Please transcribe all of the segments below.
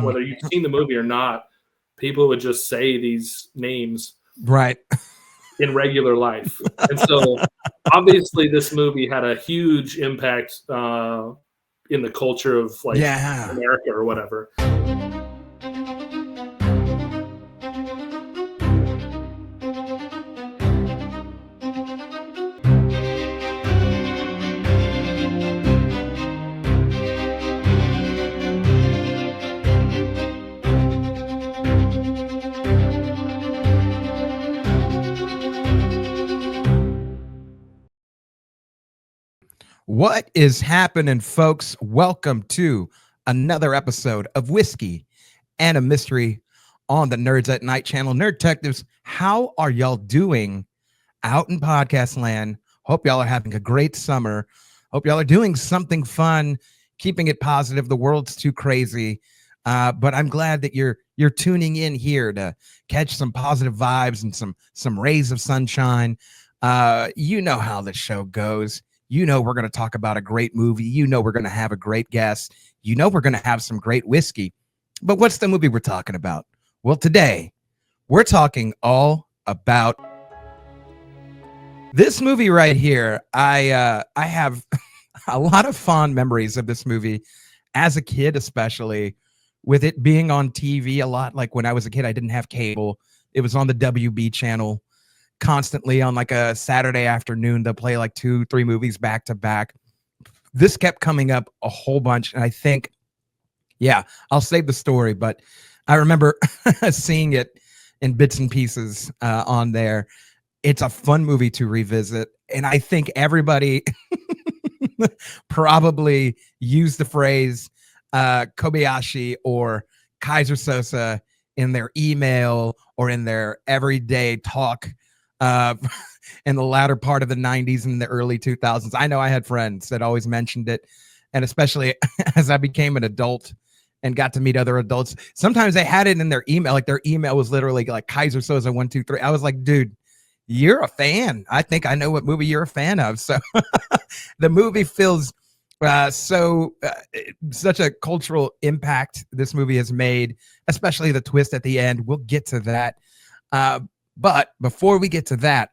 whether you've seen the movie or not, people would just say these names right in regular life. And so obviously this movie had a huge impact in the culture of like America or whatever. What is happening, folks? Welcome to another episode of Whiskey and a Mystery on the Nerds at Night channel. Nerd Detectives, how are y'all doing out in podcast land? Hope y'all are having a great summer. Hope y'all are doing something fun, keeping it positive. The world's too crazy, but I'm glad that you're tuning in here to catch some positive vibes and some rays of sunshine. You know how the show goes. You know we're going to talk about a great movie. You know we're going to have a great guest. You know we're going to have some great whiskey. But what's the movie we're talking about? Well, today we're talking all about this movie right here. I have a lot of fond memories of this movie as a kid, especially with it being on TV a lot. Like when I was a kid, I didn't have cable. It was on the WB channel. Constantly on like a Saturday afternoon, they'll play like 2-3 movies back to back. This kept coming up a whole bunch. And I think, I'll save the story, but I remember seeing it in bits and pieces on there. It's a fun movie to revisit. And I think everybody probably used the phrase Kobayashi or Kaiser Sosa in their email or in their everyday talk in the latter part of the 90s and the early 2000s. I know I had friends that always mentioned it. And especially as I became an adult and got to meet other adults, sometimes they had it in their email. Like their email was literally like Kaiser Sosa 1, 2, 3. I was like, dude, you're a fan. I think I know what movie you're a fan of. So the movie feels such a cultural impact this movie has made, especially the twist at the end. We'll get to that. But before we get to that,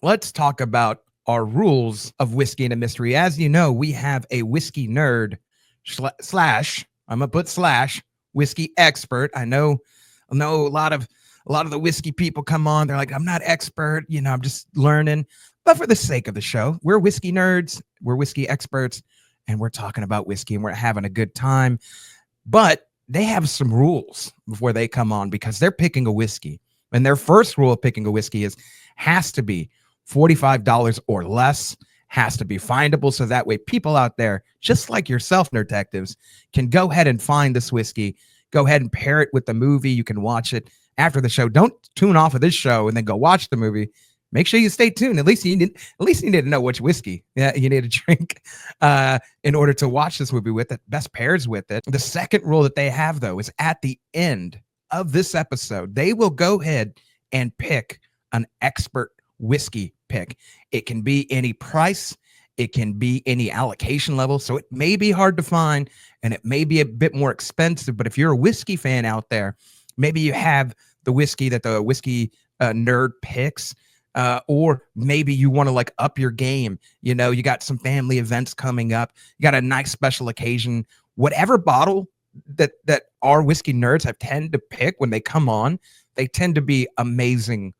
let's talk about our rules of Whiskey and a Mystery. As you know, we have a whiskey nerd slash, I'm gonna put slash, whiskey expert. I know a lot of the whiskey people come on. They're like, I'm not expert, I'm just learning. But for the sake of the show, we're whiskey nerds, we're whiskey experts, and we're talking about whiskey and we're having a good time. But they have some rules before they come on because they're picking a whiskey. And their first rule of picking a whiskey has to be $45 or less, has to be findable. So that way people out there, just like yourself, Nerd Detectives, can go ahead and find this whiskey, go ahead and pair it with the movie. You can watch it after the show. Don't tune off of this show and then go watch the movie. Make sure you stay tuned. At least you need to know which whiskey you need to drink in order to watch this movie with it. Best pairs with it. The second rule that they have, though, is at the end of this episode, they will go ahead and pick an expert whiskey pick. It can be any price, it can be any allocation level. So it may be hard to find and it may be a bit more expensive. But if you're a whiskey fan out there, maybe you have the whiskey that the whiskey nerd picks, or maybe you want to like up your game. You got some family events coming up, you got a nice special occasion, whatever bottle that our whiskey nerds have tend to pick when they come on, they tend to be amazing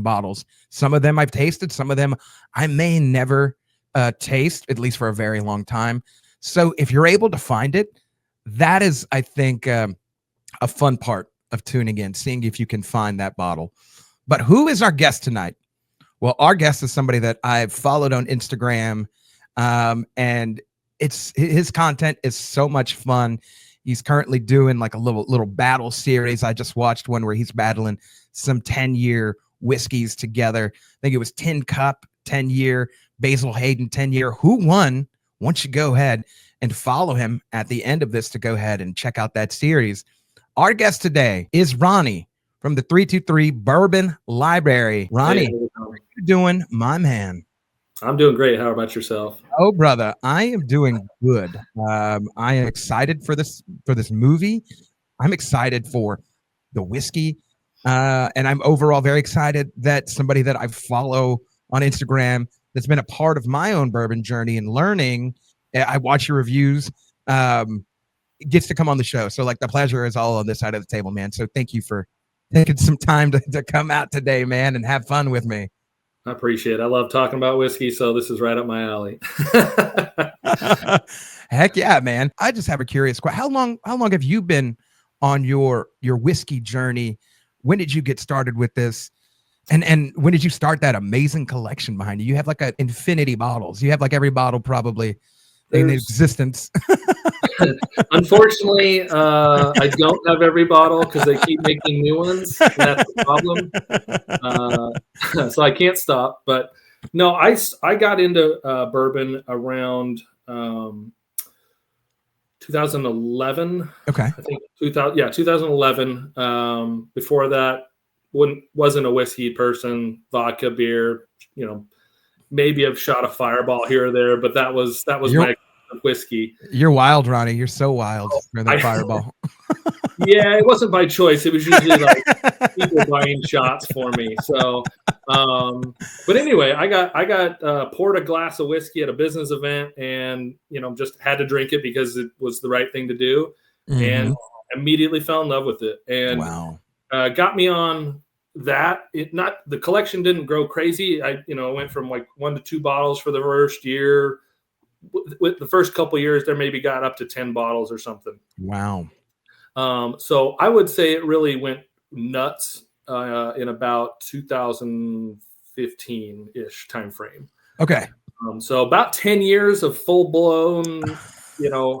bottles. Some of them I've tasted, some of them I may never taste, at least for a very long time. So if you're able to find it, that is, I think, a fun part of tuning in, seeing if you can find that bottle. But who is our guest tonight? Well, our guest is somebody that I've followed on Instagram, and his content is so much fun. He's currently doing like a little battle series. I just watched one where he's battling some 10-year whiskeys together. I think it was Tin Cup 10-year, Basil Hayden 10-year. Who won? Once you go ahead and follow him at the end of this to go ahead and check out that series. Our guest today is Ronnie from the 323 Bourbon Library. Ronnie, how are you doing, my man? I'm doing great. How about yourself? Oh, brother, I am doing good. I am excited for this movie. I'm excited for the whiskey. And I'm overall very excited that somebody that I follow on Instagram that's been a part of my own bourbon journey and learning, I watch your reviews, gets to come on the show. So like the pleasure is all on this side of the table, man. So thank you for taking some time to come out today, man, and have fun with me. I appreciate it. I love talking about whiskey, so this is right up my alley. Heck yeah, man. I just have a curious question. How long have you been on your whiskey journey? When did you get started with this? And when did you start that amazing collection behind you? You have like an infinity bottles. You have like every bottle probably in existence. Unfortunately, I don't have every bottle because they keep making new ones. And that's the problem. So I can't stop. But no, I got into bourbon around 2011. Okay. I think 2011. Before that, wasn't a whiskey person. Vodka, beer, maybe a shot of Fireball here or there, but that was my whiskey. You're wild, Ronnie. You're so wild for that Fireball. Yeah, it wasn't by choice. It was usually like people buying shots for me. So, but anyway, I got poured a glass of whiskey at a business event, and just had to drink it because it was the right thing to do, and immediately fell in love with it, and got me on that. The collection didn't grow crazy. I went from like 1 to 2 bottles for the first year. With the first couple of years, there maybe got up to 10 bottles or something. Wow. So I would say it really went nuts in about 2015-ish timeframe. Okay. So about 10 years of full blown,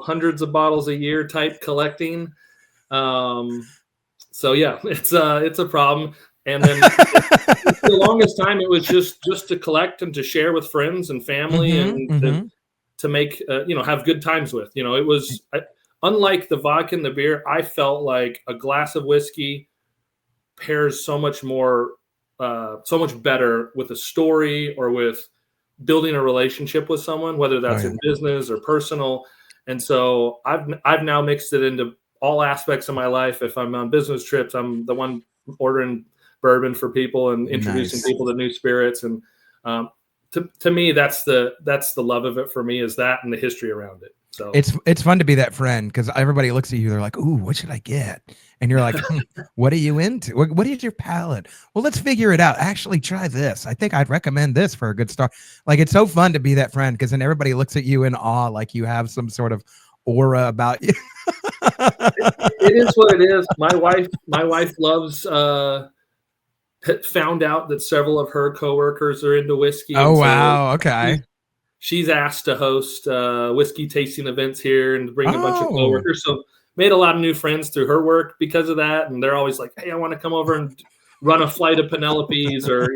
hundreds of bottles a year type collecting. So yeah, it's a problem. And then for the longest time, it was just to collect and to share with friends and family and to make, have good times with. It was unlike the vodka and the beer. I felt like a glass of whiskey pairs so much better with a story or with building a relationship with someone, whether that's in business or personal. And so I've now mixed it into all aspects of my life. If I'm on business trips, I'm the one ordering bourbon for people and introducing people to new spirits. And to me, that's the love of it for me, is that and the history around it. So it's fun to be that friend, because everybody looks at you. They're like, "Ooh, what should I get?" And you're like, "What are you into? What is your palate? Well, let's figure it out. Actually, try this. I think I'd recommend this for a good start." Like, it's so fun to be that friend, because then everybody looks at you in awe, like you have some sort of aura about you. It is what it is. My wife loves. Found out that several of her coworkers are into whiskey. Oh, wow. Okay. She's asked to host whiskey tasting events here and bring a bunch of coworkers. So made a lot of new friends through her work because of that. And they're always like, "Hey, I want to come over and run a flight of Penelopes," or,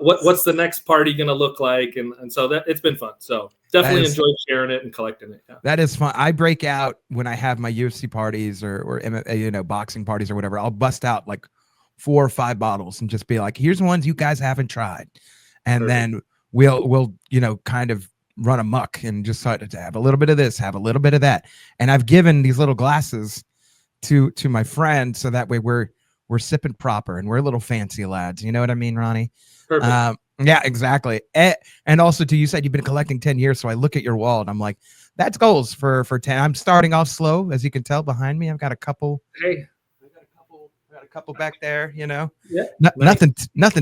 what's the next party going to look like? And so that it's been fun. So definitely enjoyed sharing it and collecting it. Yeah. That is fun. I break out when I have my UFC parties or boxing parties or whatever. I'll bust out like 4 or 5 bottles and just be like, "Here's ones you guys haven't tried." And then we'll kind of run amok and just start to have a little bit of this, have a little bit of that. And I've given these little glasses to my friend, so that way we're sipping proper and we're little fancy lads. You know what I mean, Ronnie? Perfect. Yeah, exactly. And also, you said you've been collecting 10 years. So I look at your wall and I'm like, that's goals for 10. I'm starting off slow, as you can tell behind me. I've got a couple. Hey. A couple back there, Yeah. Nothing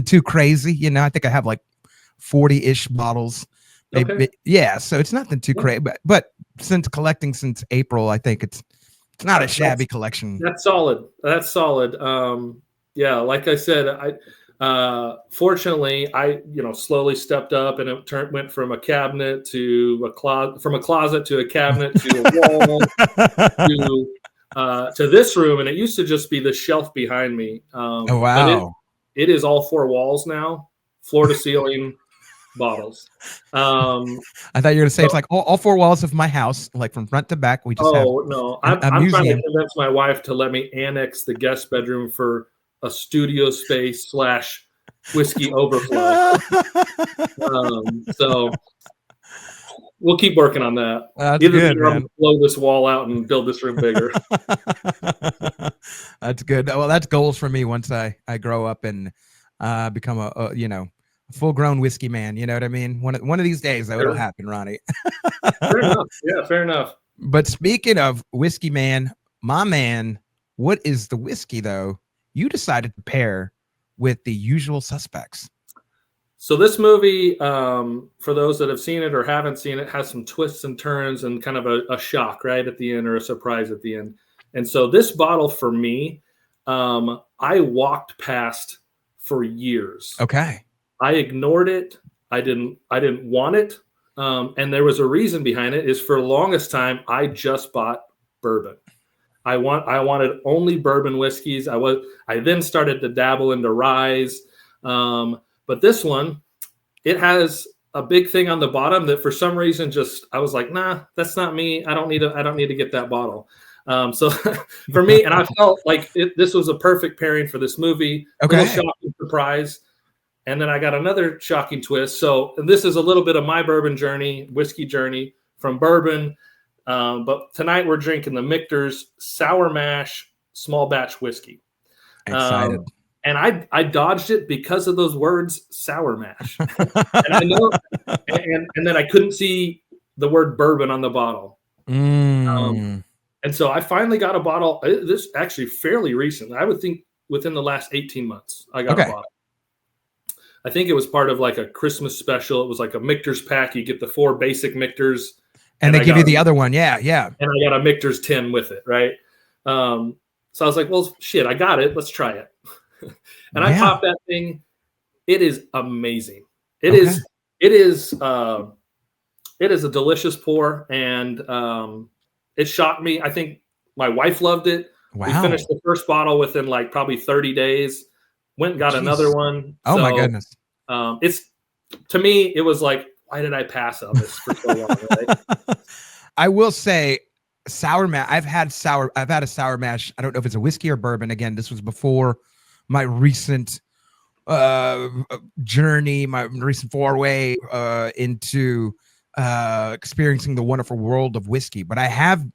too crazy. I think I have like 40-ish bottles. Okay. Yeah, so it's nothing too crazy. But since collecting since April, I think it's not a shabby collection. That's solid. Yeah, like I said, fortunately I slowly stepped up, and it went from a cabinet to a closet, from a closet to a cabinet to a wall to this room, and it used to just be the shelf behind me. Oh, wow. It is all 4 walls now, floor to ceiling bottles. I thought you were going to say it's like all 4 walls of my house, like from front to back. We just I'm trying to convince my wife to let me annex the guest bedroom for a studio space / whiskey overflow. So we'll keep working on that. That's good, man. Blow this wall out and build this room bigger. That's good. Well, that's goals for me once I grow up and become a full grown whiskey man. You know what I mean? One of these days, though, it'll happen, Ronnie. Fair enough. Yeah, fair enough. But speaking of whiskey man, my man, what is the whiskey though you decided to pair with The Usual Suspects? So this movie, for those that have seen it or haven't seen it, has some twists and turns and kind of a shock right at the end or a surprise at the end. And so this bottle for me, I walked past for years. Okay. I ignored it. I didn't want it. And there was a reason behind it. Is for the longest time, I just bought bourbon. I wanted only bourbon whiskeys. I then started to dabble into ryes. But this one, it has a big thing on the bottom that for some reason I was like, nah, that's not me. I don't need to get that bottle. So for me, and I felt like this was a perfect pairing for this movie. Okay. A little shocking surprise. And then I got another shocking twist. So this is a little bit of my bourbon journey, whiskey journey from bourbon. But tonight we're drinking the Michter's Sour Mash Small Batch Whiskey. Excited. And I dodged it because of those words, sour mash. And I know, and then I couldn't see the word bourbon on the bottle. And so I finally got a bottle. This actually fairly recent. I would think within the last 18 months, I got a bottle. I think it was part of like a Christmas special. It was like a Michter's pack. You get the 4 basic Michters. And they give you the other one. Yeah. And I got a Michter's 10 with it, right? So I was like, well, shit, I got it. Let's try it. And I popped that thing. It is amazing. It is a delicious pour, and it shocked me. I think my wife loved it. Wow. We finished the first bottle within like probably 30 days. Went and got another one. Oh my goodness. It's, to me, it was like, why did I pass on this for so long? Right? I will say sour mash. I've had a sour mash. I don't know if it's a whiskey or bourbon. Again, this was before my recent journey, my recent foray into experiencing the wonderful world of whiskey. But I have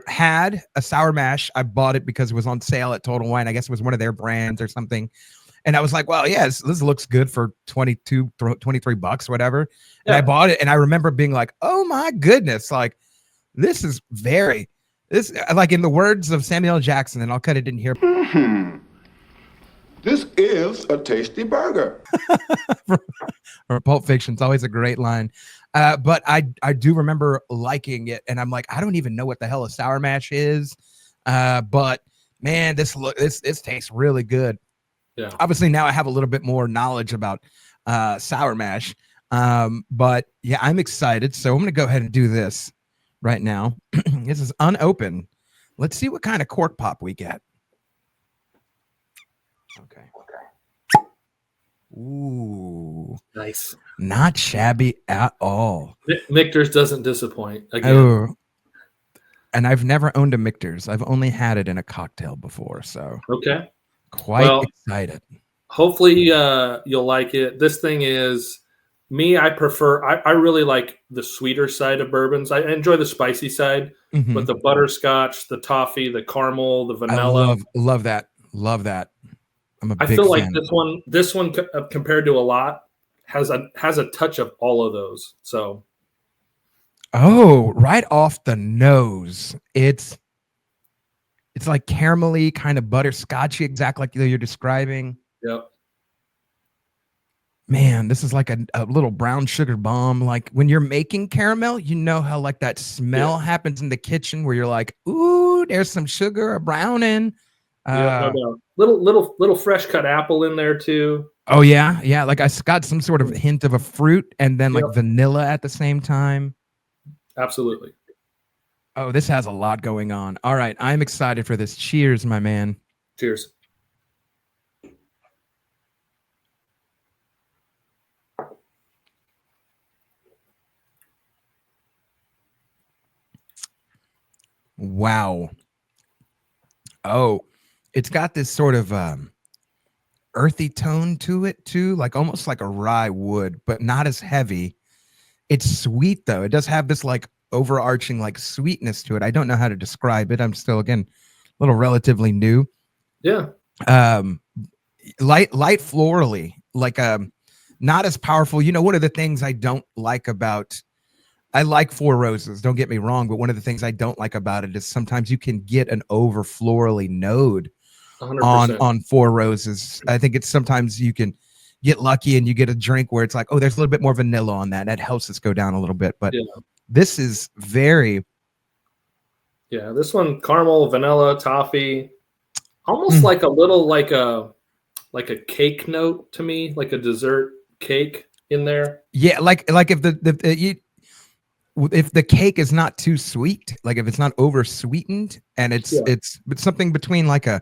had a sour mash. I bought it because it was on sale at Total Wine. I guess it was one of their brands or something. And I was like, well, yes, this looks good for $23, whatever. And I bought it. And I remember being like, oh my goodness, like this is like in the words of Samuel L. Jackson, and I'll cut it in here. This is a tasty burger. From Pulp Fiction. It's always a great line. But I do remember liking it. And I'm like, I don't even know what the hell a sour mash is. But man, this tastes really good. Yeah. Obviously now I have a little bit more knowledge about sour mash. But yeah, I'm excited. So I'm going to go ahead and do this right now. This is unopened. Let's see what kind of cork pop we get. Okay. Ooh. Nice. Not shabby at all. Michter's doesn't disappoint. Again. Oh. And I've never owned a Michter's. I've only had it in a cocktail before. So quite excited. Hopefully you'll like it. This thing is me. I really like the sweeter side of bourbons. I enjoy the spicy side, but the butterscotch, the toffee, the caramel, the vanilla. Love that. Love that. I feel like this one compared to a lot has a touch of all of those. So, right off the nose, it's like caramelly, kind of butterscotchy, exactly like you're describing. Yep. Man, this is like a little brown sugar bomb. Like when you're making caramel, you know how like that smell happens in the kitchen where you're like, ooh, there's some sugar or browning. Little fresh cut apple in there too. Oh yeah. Like I got some sort of hint of a fruit and then like vanilla at the same time. Absolutely. Oh, this has a lot going on. All right, I'm excited for this. Cheers, my man. Cheers. Wow. Oh, it's got this sort of earthy tone to it too, like almost like a rye would, but not as heavy. It's sweet though. It does have this like overarching like sweetness to it. I don't know how to describe it. I'm still, again, a little relatively new. Yeah. Light florally, like not as powerful. You know, one of the things I don't like about, I like Four Roses, don't get me wrong, but one of the things I don't like about it is sometimes you can get an over florally node 100%. on Four Roses. I think it's sometimes you can get lucky and you get a drink where it's like, oh, there's a little bit more vanilla on that. That helps us go down a little bit. But this is very. Yeah, this one, caramel, vanilla, toffee, almost like a little, like a cake note to me, like a dessert cake in there. Yeah, like if if the cake is not too sweet, like if it's not over sweetened, and it's something between like a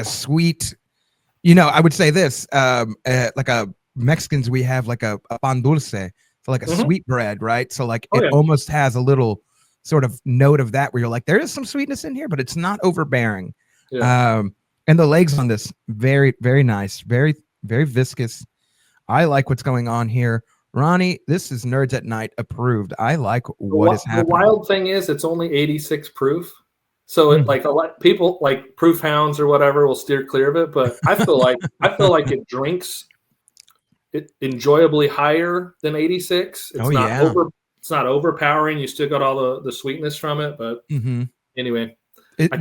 sweet, you know, I would say this, like a Mexicans, we have like a pan dulce, so like a sweet bread, right? So like it almost has a little sort of note of that where you're like, there is some sweetness in here, but it's not overbearing. And the legs on this, very, very nice, very, very viscous. I like what's going on here. Ronnie, this is Nerds at Night approved. I like what is happening. The wild thing is it's only 86 proof. So it, like a lot people like proof hounds or whatever will steer clear of it, but I feel like it drinks it enjoyably higher than 86. It's not overpowering. You still got all the sweetness from it, but anyway. I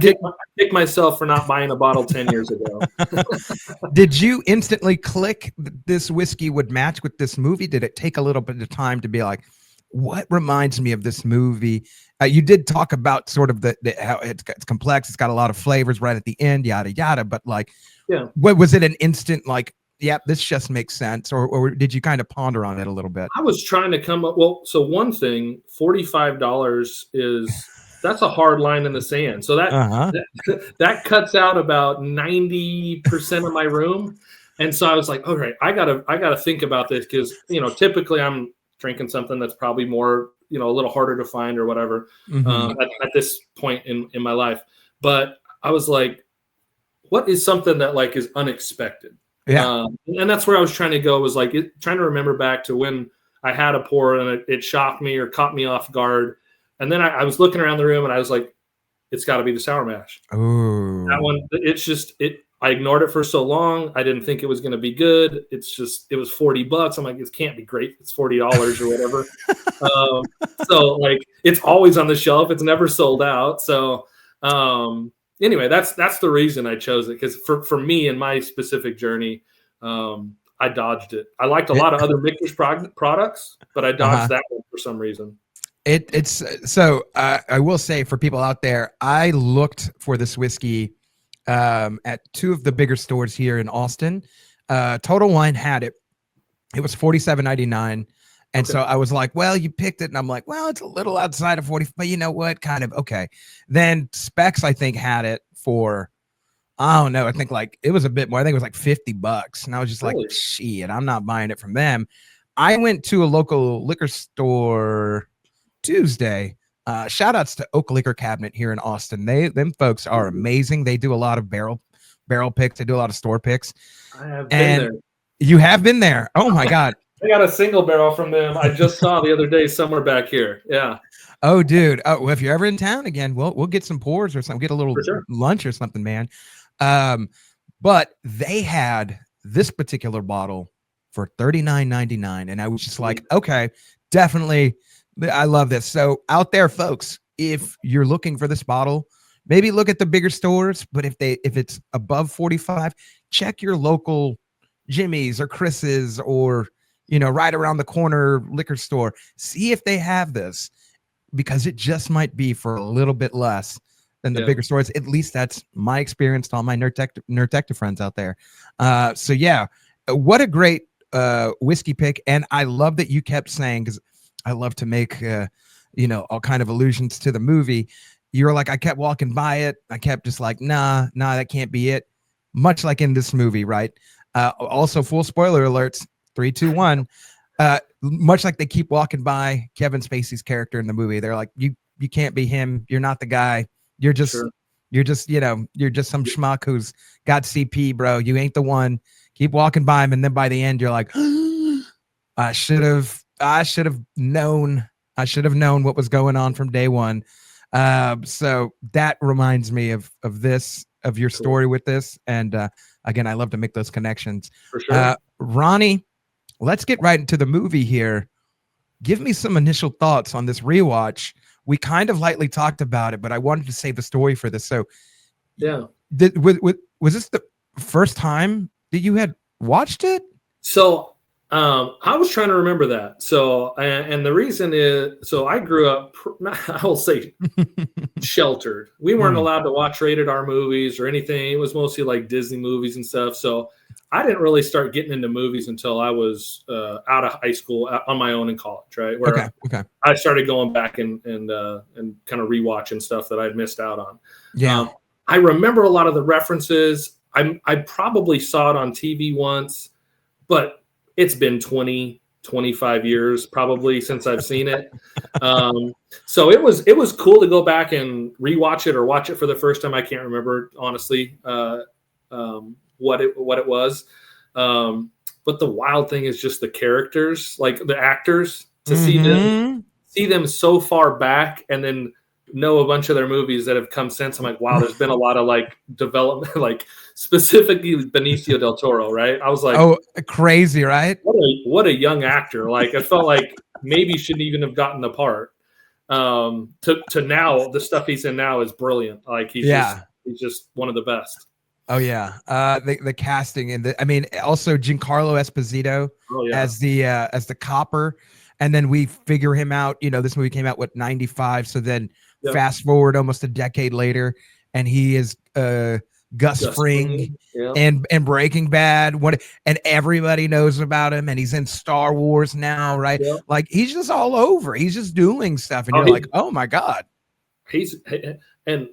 kick myself for not buying a bottle 10 years ago. Did you instantly click this whiskey would match with this movie? Did it take a little bit of time to be like, what reminds me of this movie? You did talk about sort of the how it's complex. It's got a lot of flavors right at the end, yada, yada. But like, what was it an instant like, this just makes sense? Or did you kind of ponder on it a little bit? I was trying to come up. Well, so one thing, $45 that's a hard line in the sand. So that cuts out about 90% of my room. And so I was like, okay, I gotta think about this because, you know, typically I'm drinking something that's probably more, you know, a little harder to find or whatever at this point in my life. But I was like, what is something that like is unexpected? And that's where I was trying to go, was like trying to remember back to when I had a pour and it shocked me or caught me off guard. And then I was looking around the room and I was like, it's got to be the sour mash. Ooh. That one, it's just, I ignored it for so long. I didn't think it was going to be good. It was $40. I'm like, it can't be great. It's $40 or whatever. So like, it's always on the shelf. It's never sold out. So anyway, that's the reason I chose it. Because for me in my specific journey, I dodged it. I liked a lot of other Michter's products, but I dodged that one for some reason. It's so I will say for people out there, I looked for this whiskey at two of the bigger stores here in Austin. Total Wine had it. It was $47.99. And so I was like, well, you picked it. And I'm like, well, it's a little outside of 40, but you know what? Kind of okay. Then Specs, I think, had it for, I don't know. I think like it was a bit more. I think it was like $50. And I was just like, shit, I'm not buying it from them. I went to a local liquor store Tuesday. Shout outs to Oak Liquor Cabinet here in Austin. Them folks are amazing. They do a lot of barrel picks. They do a lot of store picks. I have been there. You have been there. Oh my God. I got a single barrel from them. I just saw the other day somewhere back here. Yeah. Oh, dude. Oh, well, if you're ever in town again, we'll get some pours or something. Get a little lunch or something, man. But they had this particular bottle for $39.99, and I was just like, okay, definitely. I love this. So out there, folks, if you're looking for this bottle, maybe look at the bigger stores. But if it's above 45, check your local Jimmy's or Chris's or, you know, right around the corner liquor store. See if they have this, because it just might be for a little bit less than the bigger stores. At least that's my experience to all my Nerdtective friends out there. So yeah, what a great whiskey pick. And I love that you kept saying, because I love to make, you know, all kind of allusions to the movie. You were like, I kept walking by it. I kept just like, nah, that can't be it. Much like in this movie, right? Also, full spoiler alerts, 3, 2, 1. Much like they keep walking by Kevin Spacey's character in the movie. They're like, you can't be him. You're not the guy. You're just, you know, you're just some schmuck who's got CP, bro. You ain't the one. Keep walking by him. And then by the end, you're like, I should have known what was going on from day one. So that reminds me of this. of your Cool. story with this. And again, I love to make those connections. For sure. Ronnie, let's get right into the movie here. Give me some initial thoughts on this rewatch. We kind of lightly talked about it, but I wanted to save the story for this. So, Yeah. Was this the first time that you had watched it? So I was trying to remember that. So, and the reason is, so I grew up, I will say, sheltered. We weren't allowed to watch rated R movies or anything. It was mostly like Disney movies and stuff. So I didn't really start getting into movies until I was out of high school on my own in college, right? Where I started going back and kind of rewatching stuff that I'd missed out on. Yeah. I remember a lot of the references. I probably saw it on TV once, but it's been 20, 25 years probably since I've seen it. So it was cool to go back and rewatch it or watch it for the first time. I can't remember, honestly, what it was. But the wild thing is just the characters, like the actors, to see them so far back and then know a bunch of their movies that have come since. I'm like, wow, there's been a lot of like development, like specifically Benicio del Toro, right? I was like, oh, crazy, right? What a young actor. Like, I felt like maybe shouldn't even have gotten the part. To now, the stuff he's in now is brilliant. Like he's just one of the best. Oh yeah. The casting and also Giancarlo Esposito as the copper. And then we figure him out, this movie came out 95. So then fast forward almost a decade later, and he is Gus Fring and Breaking Bad. And everybody knows about him, and he's in Star Wars now, right? Yeah. Like he's just all over. He's just doing stuff, and you're like, oh my God. I'm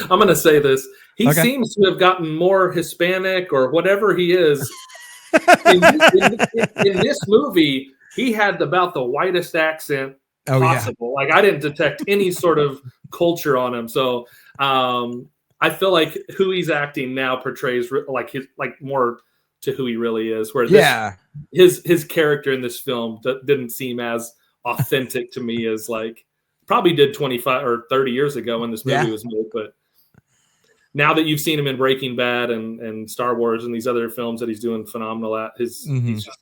gonna say this. He seems to have gotten more Hispanic or whatever he is. In this movie, he had about the whitest accent possible. Like I didn't detect any sort of culture on him. So I feel like who he's acting now portrays like more to who he really is. Where his character in this film didn't seem as authentic to me as like probably did 25 or 30 years ago when this movie was made. But now that you've seen him in Breaking Bad and Star Wars and these other films that he's doing phenomenal at, he's just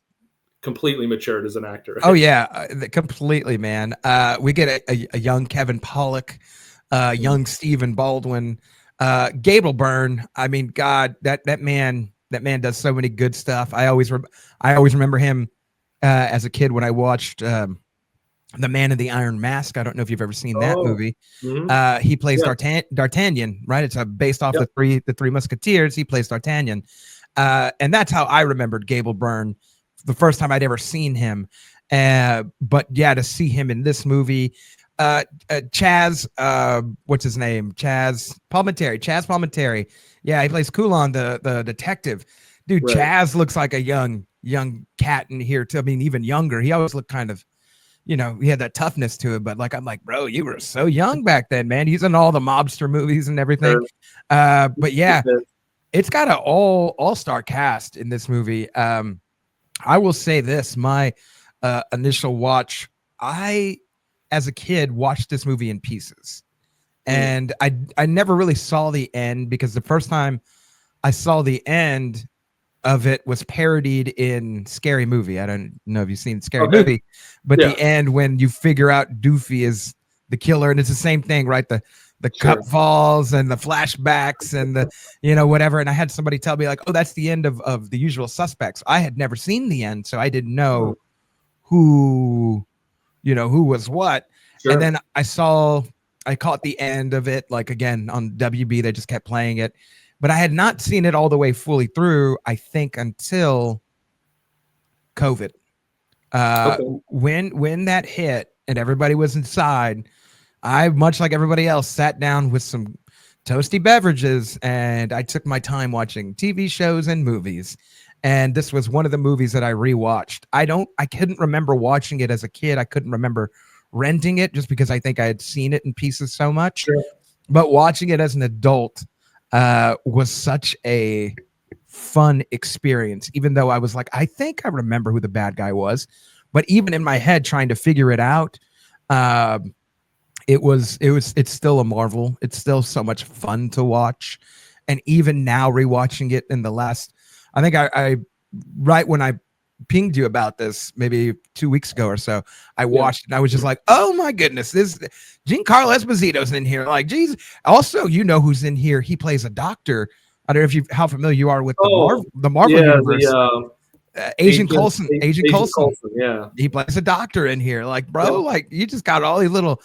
completely matured as an actor. Oh yeah, completely, man. We get a young Kevin Pollak, young Stephen Baldwin, Gabriel Byrne. I mean, God, that man does so many good stuff. I always remember him as a kid when I watched The Man in the Iron Mask. I don't know if you've ever seen that movie. He plays D'Artagnan, right? It's based off the three Musketeers. He plays D'Artagnan, and that's how I remembered Gabriel Byrne the first time I'd ever seen him. But yeah, to see him in this movie, Chaz, what's his name? Chaz Palminteri. Yeah, he plays Coulon, the detective. Dude, right. Chaz looks like a young cat in here too. I mean, even younger. He always looked kind of, he had that toughness to it. But like, I'm like, bro, you were so young back then, man. He's in all the mobster movies and everything. Sure. But yeah, it's got an all-star cast in this movie. I will say this, my initial watch, I, as a kid, watched this movie in pieces. And I never really saw the end, because the first time I saw the end of it was parodied in Scary Movie. I don't know if you've seen Scary Movie, but the end when you figure out Doofy is the killer, and it's the same thing, right? The cup falls and the flashbacks and the, whatever. And I had somebody tell me like, oh, that's the end of The Usual Suspects. I had never seen the end, so I didn't know who was what. Sure. And then I caught the end of it, like again on WB, they just kept playing it, but I had not seen it all the way fully through, I think, until COVID. When that hit and everybody was inside, I, much like everybody else, sat down with some toasty beverages and I took my time watching TV shows and movies. And this was one of the movies that I rewatched. I couldn't remember watching it as a kid. I couldn't remember renting it just because I think I had seen it in pieces so much. Sure. But watching it as an adult was such a fun experience, even though I was like, I think I remember who the bad guy was. But even in my head, trying to figure it out, It's still a marvel. It's still so much fun to watch. And even now rewatching it in the last, I think I right when I pinged you about this maybe 2 weeks ago or so, I watched it and I was just like, oh my goodness, this Giancarlo Esposito's in here. Like, geez. Also, you know who's in here? He plays a doctor. I don't know if you how familiar you are with the Marvel universe. Agent Coulson. Agent Coulson. Yeah. He plays a doctor in here. Like, bro, like you just got all these little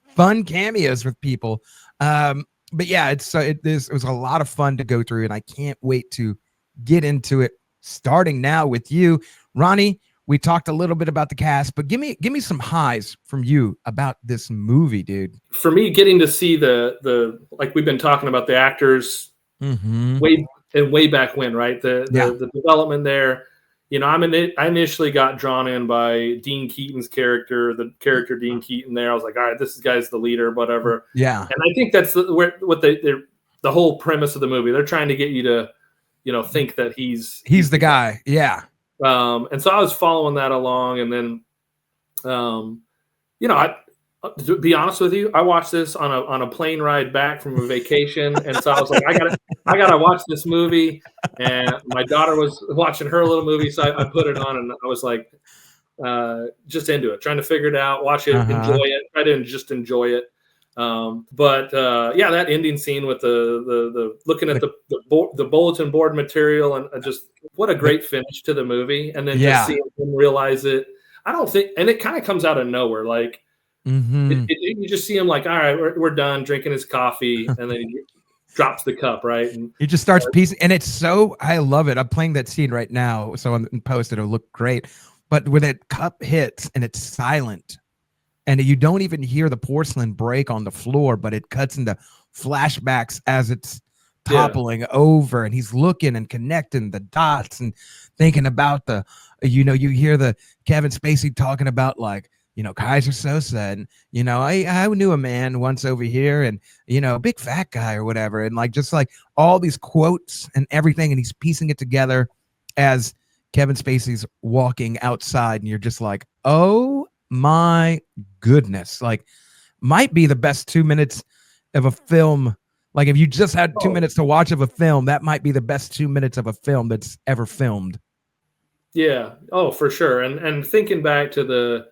fun cameos with people. But yeah, it was a lot of fun to go through, and I can't wait to get into it. Starting now with you, Ronnie. We talked a little bit about the cast, but give me some highs from you about this movie, dude. For me, getting to see the like we've been talking about the actors way back when, right? The development there. You know, I initially got drawn in by Dean Keaton's character, the character Dean Keaton there. I was like, all right, this guy's the leader, whatever. Yeah. And I think that's the whole premise of the movie. They're trying to get you to, you know, think that he's the guy. Yeah. And so I was following that along. And then, you know, to be honest with you, I watched this on a plane ride back from a vacation. And so I was like, I gotta watch this movie. And my daughter was watching her little movie, so I put it on, and I was like, just into it, trying to figure it out, watch it, enjoy it, try to just enjoy it. But yeah, that ending scene with the looking at the bulletin board material, and just what a great finish to the movie, and then just seeing him realize it. I don't think, and it kind of comes out of nowhere, like you just see him like, all right, we're done drinking his coffee, and then he drops the cup, right? And he just starts piecing, and it's so, I love it. I'm playing that scene right now, so on post it'll look great. But when that cup hits and it's silent, and you don't even hear the porcelain break on the floor, but it cuts into flashbacks as it's toppling over, and he's looking and connecting the dots and thinking about you hear the Kevin Spacey talking about, like, you know, Kaiser Soze, and, you know, I knew a man once over here, and, you know, a big fat guy or whatever. And like, just like all these quotes and everything. And he's piecing it together as Kevin Spacey's walking outside, and you're just like, oh my goodness. Like, might be the best 2 minutes of a film. Like, if you just had 2 minutes to watch of a film, that might be the best 2 minutes of a film that's ever filmed. Yeah. Oh, for sure. And thinking back to the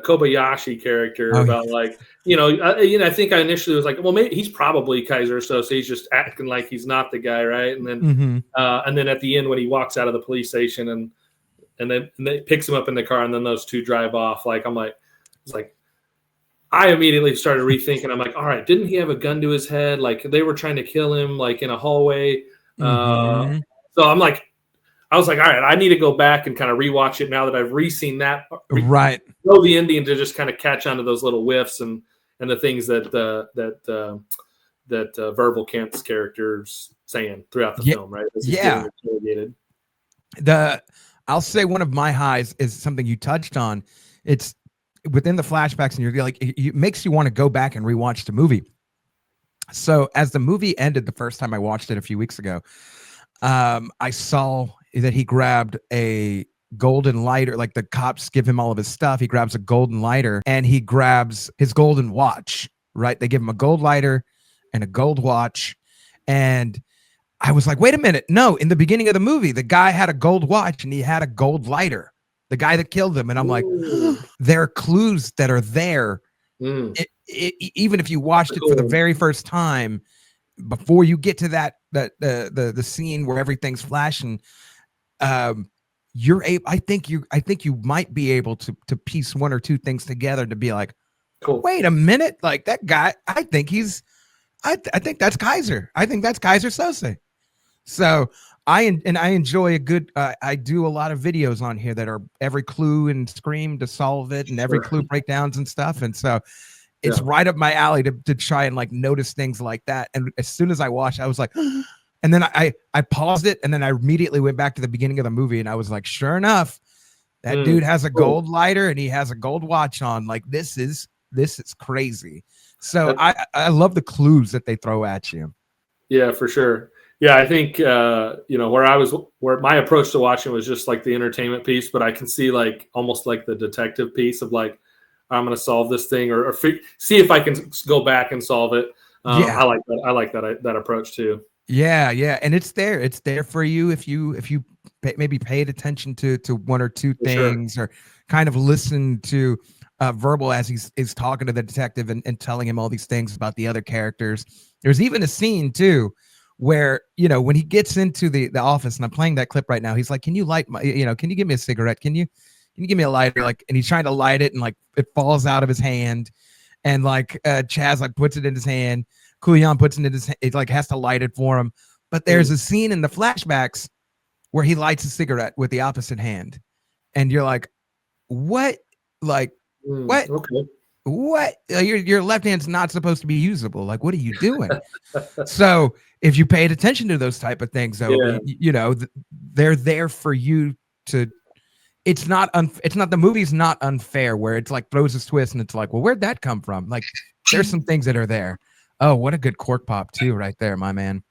Kobayashi character about like, I think I initially was like, well, maybe he's probably Kaiser Soze. He's just acting like he's not the guy, right? And then and then at the end when he walks out of the police station and then picks him up in the car, and then those two drive off. Like, I immediately started rethinking. I'm like, all right, didn't he have a gun to his head? Like, they were trying to kill him like in a hallway. So I'm like, I was like, all right, I need to go back and kind of rewatch it now that I've re-seen that. Right. Know the ending to just kind of catch onto those little whiffs and the things that Verbal Kent's character's saying throughout the film, right? I'll say one of my highs is something you touched on. It's within the flashbacks, and you're like, it makes you want to go back and rewatch the movie. So as the movie ended the first time I watched it a few weeks ago, I saw that he grabbed a golden lighter. Like, the cops give him all of his stuff. He grabs a golden lighter, and he grabs his golden watch, right? They give him a gold lighter and a gold watch. And I was like, wait a minute. No, in the beginning of the movie, the guy had a gold watch and he had a gold lighter, the guy that killed him. And I'm like, there are clues that are there. Even if you watched it for the very first time, before you get to the scene where everything's flashing, you're able. I think you might be able to piece one or two things together to be like, cool. Wait a minute, like that guy. I think that's Kaiser. I think that's Kaiser Soze. So I enjoy a good. I do a lot of videos on here that are every clue and scream to solve it, and every clue breakdowns and stuff. And so it's right up my alley to try and like notice things like that. And as soon as I watched, I was like, and then I paused it, and then I immediately went back to the beginning of the movie, and I was like, sure enough, that dude has a gold lighter and he has a gold watch on. Like, this is crazy. So I love the clues that they throw at you. Yeah, for sure. Yeah, I think where my approach to watching was just like the entertainment piece, but I can see like almost like the detective piece of like, I'm going to solve this thing or see if I can go back and solve it. I like that. I like that approach too. Yeah, and it's there for you if you maybe paid attention to one or two things, or kind of listen to verbal as he's talking to the detective and telling him all these things about the other characters. There's even a scene too where, when he gets into the office, and I'm playing that clip right now, he's like, can you light my, can you give me a cigarette? Can you give me a lighter? Like, and he's trying to light it, and like it falls out of his hand, and like Chaz like puts it in his hand. Kuyan puts it in his hand, it like has to light it for him. But there's a scene in the flashbacks where he lights a cigarette with the opposite hand. And you're like, what? Like, what? Okay. What? Your left hand's not supposed to be usable. Like, what are you doing? So if you paid attention to those type of things, though, they're there for you to. It's not the movie's not unfair where it's like throws a twist and it's like, well, where'd that come from? Like, there's some things that are there. Oh, what a good cork pop too, right there, my man.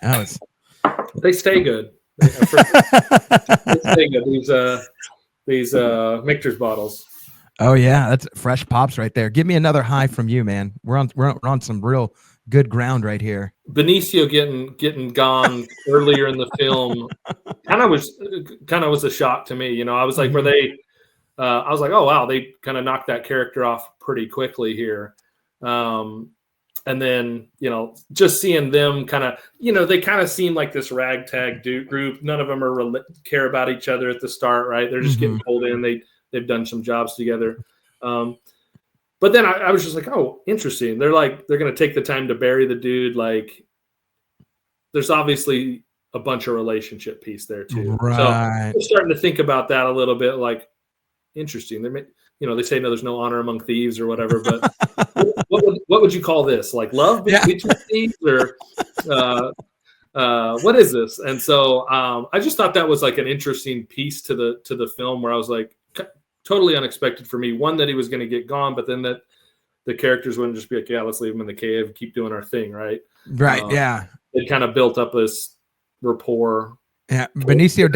They stay good. They stay good. These Michter's bottles. Oh yeah, that's fresh pops right there. Give me another high from you, man. We're on some real good ground right here. Benicio getting gone earlier in the film kind of was a shock to me. I was like, were they? I was like, oh wow, they kind of knocked that character off pretty quickly here. And then, just seeing them kind of, they kind of seem like this ragtag group. None of them care about each other at the start, right? They're just getting pulled in. They've done some jobs together. But then I was just like, oh, interesting. They're going to take the time to bury the dude. Like, there's obviously a bunch of relationship piece there too. Right. So I'm starting to think about that a little bit. Like, interesting. They say no, there's no honor among thieves or whatever, but what would you call this? Like love between thieves, or what is this? And so I just thought that was like an interesting piece to the film where I was like, totally unexpected for me. One, that he was going to get gone, but then that the characters wouldn't just be like, yeah, let's leave him in the cave, keep doing our thing, right? Right. Yeah. It kind of built up this rapport. Yeah. Benicio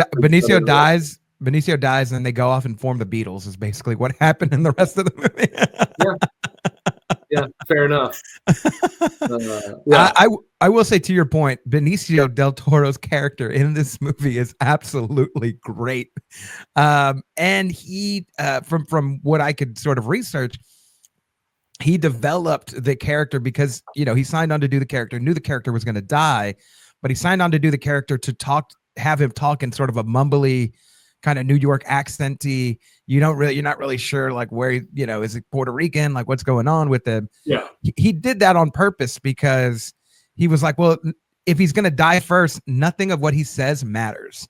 dies. Benicio dies, and then they go off and form the Beatles. Is basically what happened in the rest of the movie. Yeah, fair enough. I will say, to your point, Benicio del Toro's character in this movie is absolutely great. And he, from what I could sort of research, he developed the character because, he signed on to do the character, knew the character was going to die, but he signed on to do the character to have him talk in sort of a mumbly, kind of New York accenty. You're not really sure, like, where, is it Puerto Rican? Like, what's going on with him? Yeah. He did that on purpose because he was like, well, if he's going to die first, nothing of what he says matters.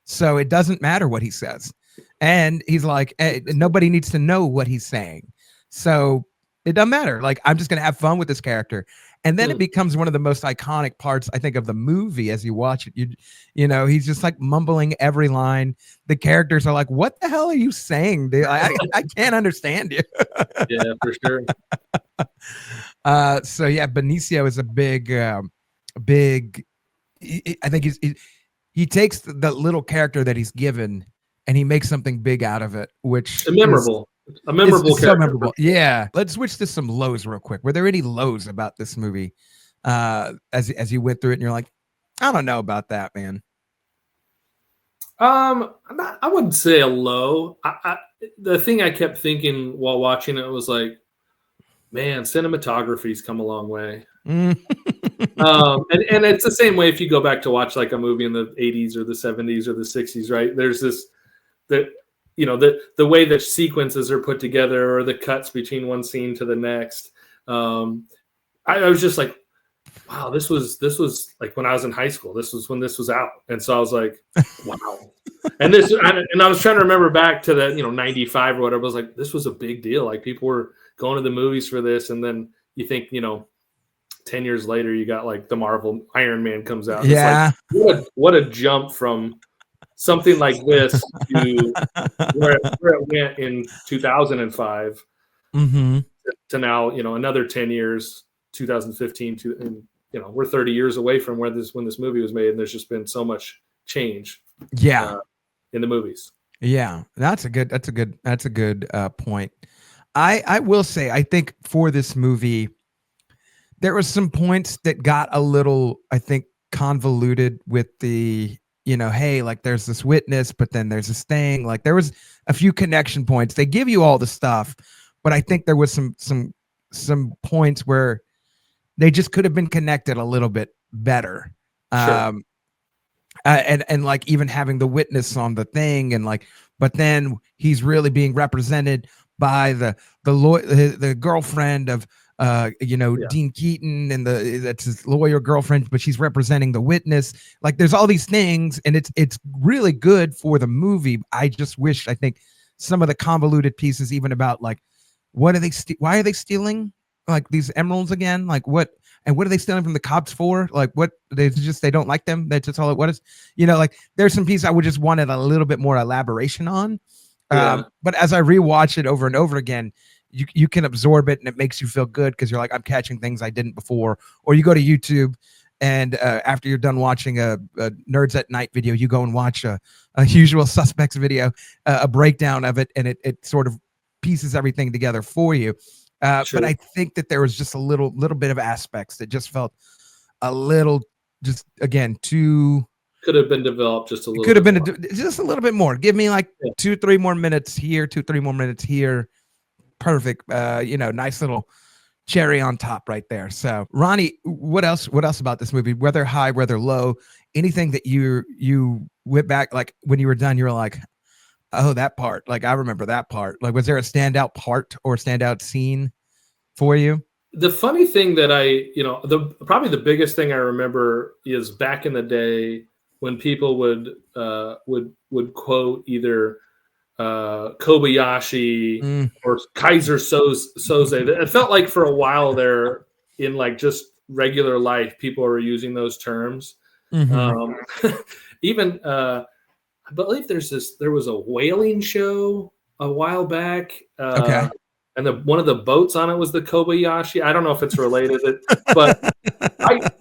So it doesn't matter what he says. And he's like, nobody needs to know what he's saying. So it doesn't matter. Like, I'm just going to have fun with this character. And then it becomes one of the most iconic parts, I think, of the movie as you watch it. He's just like mumbling every line. The characters are like, what the hell are you saying, dude? I can't understand you. Yeah, for sure. So yeah, Benicio is a big, I think he takes the little character that he's given and he makes something big out of it, which is memorable. A memorable character. So memorable. Yeah. Let's switch to some lows real quick. Were there any lows about this movie as you went through it and you're like, I don't know about that, man? I wouldn't say a low. The thing I kept thinking while watching it was like, man, cinematography's come a long way. And it's the same way if you go back to watch like a movie in the 80s or the 70s or the 60s, right? There's this the way that sequences are put together or the cuts between one scene to the next. I was just like, wow, this was like when I was in high school. This was when this was out. And so I was like, wow. And I was trying to remember back to that, 95 or whatever. I was like, this was a big deal. Like, people were going to the movies for this. And then you think, 10 years later, you got like the Marvel Iron Man comes out. Yeah. It's like, what a jump from something like this to where it went in 2005 to now, another 10 years, 2015 and we're 30 years away from when this movie was made, and there's just been so much change. Yeah. In the movies. Yeah, that's a good point. I will say, I think for this movie, there were some points that got a little, I think, convoluted with the, hey, like there's this witness, but then there's this thing. Like there was a few connection points. They give you all the stuff, but I think there was some points where they just could have been connected a little bit better. Sure. And like even having the witness on the thing, and like, but then he's really being represented by the girlfriend of Yeah. Dean Keaton, and that's his lawyer girlfriend, but she's representing the witness. Like there's all these things, and it's really good for the movie. I just wish, I think, some of the convoluted pieces, even about like, what are they why are they stealing like these emeralds again? Like what are they stealing from the cops for? Like what, they don't like them. That's just all it was. Like there's some pieces I would just wanted a little bit more elaboration on. Yeah. But as I rewatch it over and over again, you can absorb it, and it makes you feel good because you're like, I'm catching things I didn't before. Or you go to YouTube, and after you're done watching a Nerds at Night video, you go and watch a Usual Suspects video, a breakdown of it, and it sort of pieces everything together for you. Sure. But I think that there was just a little bit of aspects that just felt a little, just again, too. Could have been developed just a little. Could have been more. just a little bit more. Give me like 2-3 more minutes here, 2-3 more minutes here. Perfect. Nice little cherry on top right there. So, Ronnie, what else about this movie? Whether high, whether low, anything that you went back, like when you were done, you were like, oh, that part. Like I remember that part. Like, was there a standout part or standout scene for you? The funny thing that probably the biggest thing I remember is back in the day when people would quote either Kobayashi or Kaiser Soze. It felt like for a while there in like just regular life, people were using those terms. Mm-hmm. Even I believe there was a whaling show a while back. Okay. And one of the boats on it was the Kobayashi. I don't know if it's related, but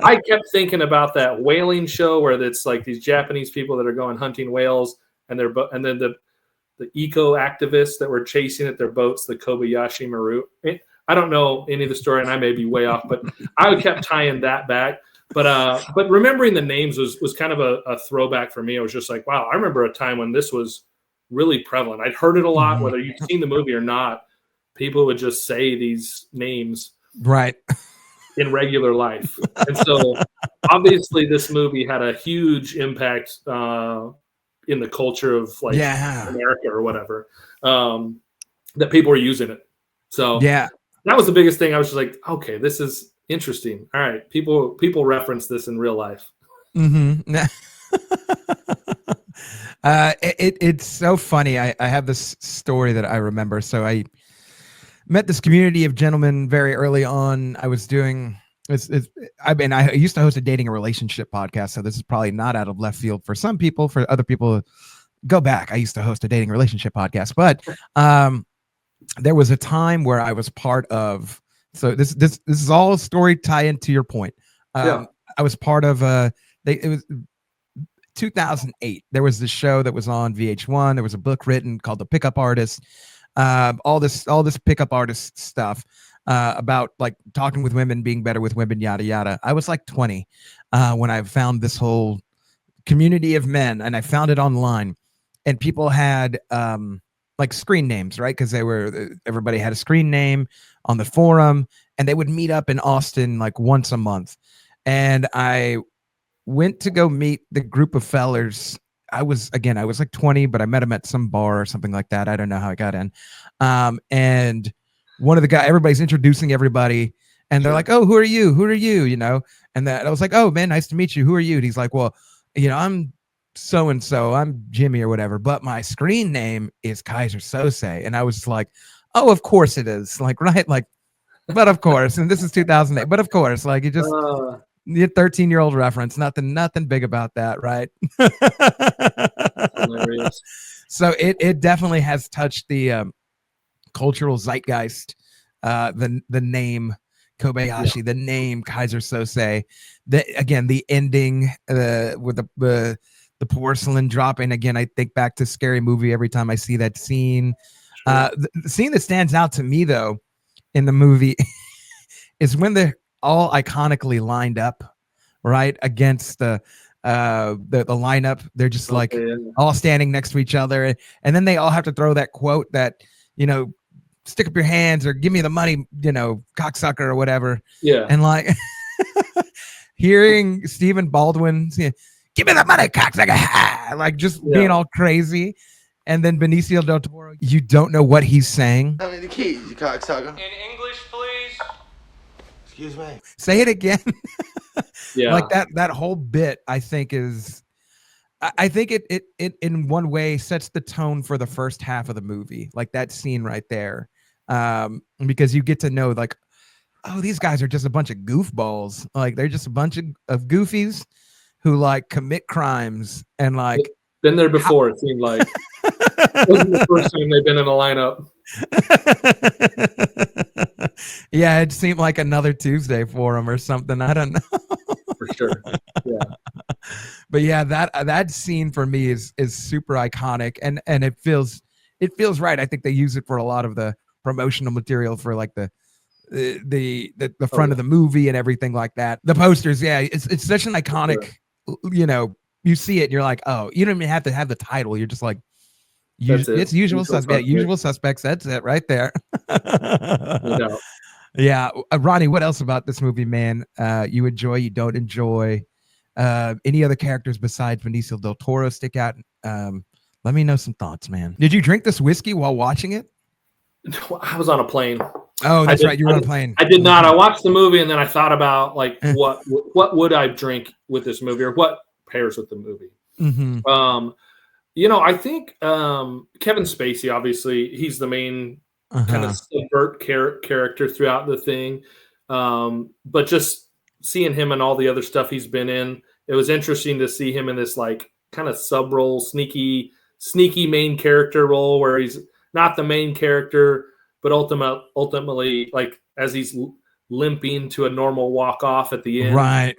I kept thinking about that whaling show where it's like these Japanese people that are going hunting whales, and then the eco activists that were chasing at their boats, the Kobayashi Maru. I don't know any of the story, and I may be way off, but I kept tying that back. But remembering the names was kind of a throwback for me. I was just like, wow, I remember a time when this was really prevalent. I'd heard it a lot, Mm-hmm. whether you've seen the movie or not. People would just say these names right in regular life. And so obviously this movie had a huge impact in the culture of like America or whatever, that people were using it. So that was the biggest thing. I was just like, okay, this is interesting. All right. People reference this in real life. Mm-hmm. It's so funny. I have this story that I remember. So I met this community of gentlemen very early on. I was doing I used to host a dating and relationship podcast, so this is probably not out of left field for some people. For other people, go back. I used to host a dating and relationship podcast, but there was a time where I was part of. So this is all a story tie into your point. I was part of it was 2008. There was this show that was on VH1. There was a book written called The Pickup Artist. All this pickup artist stuff about like talking with women, being better with women, yada yada. I was like 20 when I found this whole community of men, and I found it online, and people had like screen names, right? Because everybody had a screen name on the forum, and they would meet up in Austin like once a month. And I went to go meet the group of fellers. I was like 20, but I met him at some bar or something like that. I don't know how I got in. And one of the guys, everybody's introducing everybody, and they're like, "Oh, who are you? Who are you?" And I was like, "Oh man, nice to meet you. Who are you?" And he's like, "Well, I'm so-and-so, I'm Jimmy or whatever, but my screen name is Kaiser Sose." And I was like, "Oh, of course it is." Like, right. Like, but of course, and this is 2008, but of course, like, you just, the 13-year-old reference, nothing big about that, right? Hilarious. So it definitely has touched the cultural zeitgeist. The name Kobayashi, the name Kaiser Sose, the ending with the porcelain dropping. Again, I think back to Scary Movie every time I see that scene. Sure. The scene that stands out to me though in the movie is when they're all iconically lined up, right, against the lineup. They're just like Okay, yeah. all standing next to each other, and then they all have to throw that quote that, you know, stick up your hands or give me the money, you know, cocksucker or whatever. Yeah. And like hearing Stephen Baldwin say, give me the money, cocksucker, like just being all crazy. And then Benicio del Toro, you don't know what he's saying. Tell me the keys, you cocksucker. In English, please. Excuse me. Say it again. Yeah. Like that whole bit, I think is, I think it in one way sets the tone for the first half of the movie, like that scene right there, because you get to know like, oh, these guys are just a bunch of goofballs, like they're just a bunch of goofies who like commit crimes and like been there before. It seemed like it wasn't the first time they've been in a lineup. Yeah, it seemed like another Tuesday for them or something. I don't know. For sure. Yeah. But yeah, that scene for me is super iconic, and it feels right. I think they use it for a lot of the promotional material for like the front of the movie and everything like that. The posters, yeah, it's such an iconic, you know, you see it and you're like, oh, you don't even have to have the title. You're just like, it's usual suspects. Usual suspects. That's it right there. No. Yeah. Ronnie, what else about this movie, man? You enjoy, you don't enjoy? Any other characters besides Benicio del Toro stick out? Let me know some thoughts, man. Did you drink this whiskey while watching it? I was on a plane. Oh, that's right. You were on a plane. I did not. I watched the movie and then I thought about like what would I drink with this movie, or what pairs with the movie. Mm-hmm. You know, I think Kevin Spacey, obviously, he's the main kind of subvert character throughout the thing. But just seeing him and all the other stuff he's been in, it was interesting to see him in this like kind of sub role, sneaky main character role where he's not the main character, but ultimately, like as he's limping to a normal walk off at the end. Right.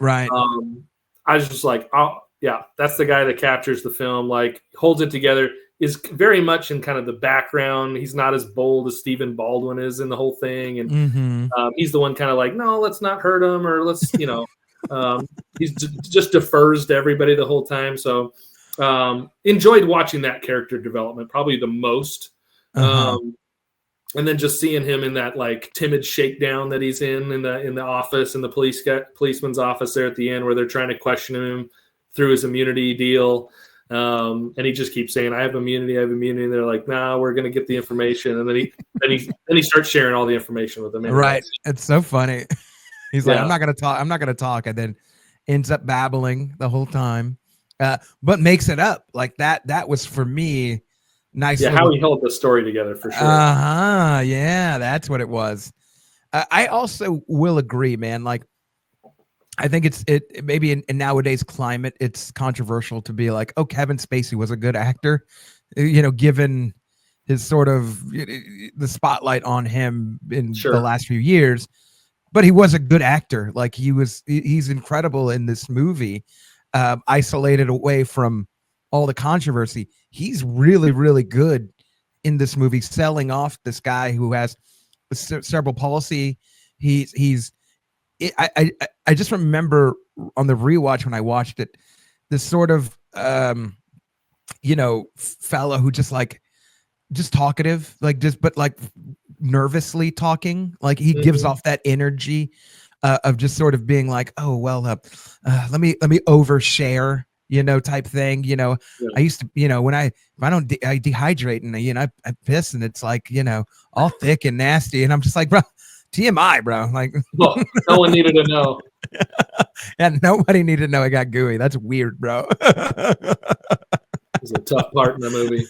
I was just like, oh yeah, that's the guy that captures the film, like holds it together, is very much in kind of the background. He's not as bold as Stephen Baldwin is in the whole thing. And he's the one kind of like, no, let's not hurt him, or let's, you know, he's just defers to everybody the whole time. So enjoyed watching that character development probably the most. And then just seeing him in that like timid shakedown that he's in the office, in the policeman's office there at the end, where they're trying to question him through his immunity deal. And he just keeps saying, I have immunity. And they're like, nah, we're going to get the information. And then he starts sharing all the information with them. Right. It's so funny. He's like, I'm not going to talk. And then ends up babbling the whole time. But makes it up like that. That was for me. Nice. Yeah, how he held the story together for sure. Yeah, that's what it was. I also will agree, man. Like, I think it maybe in nowadays climate, it's controversial to be like, oh, Kevin Spacey was a good actor, you know, given his sort of the spotlight on him in the last few years. But he was a good actor. Like he's incredible in this movie, isolated away from all the controversy. He's really, really good in this movie, selling off this guy who has cerebral palsy. I just remember on the rewatch when I watched it, this sort of, you know, fellow who just talkative, but nervously talking. Like he gives off that energy of just sort of being like, oh, well, let me overshare, you know, type thing. You know, I used to, you know, if I don't I dehydrate and, you know, I piss and it's like, you know, all thick and nasty. And I'm just like, bro, TMI, bro. Like, no one needed to know. And nobody needed to know I got gooey. That's weird, bro. It's a tough part in the movie.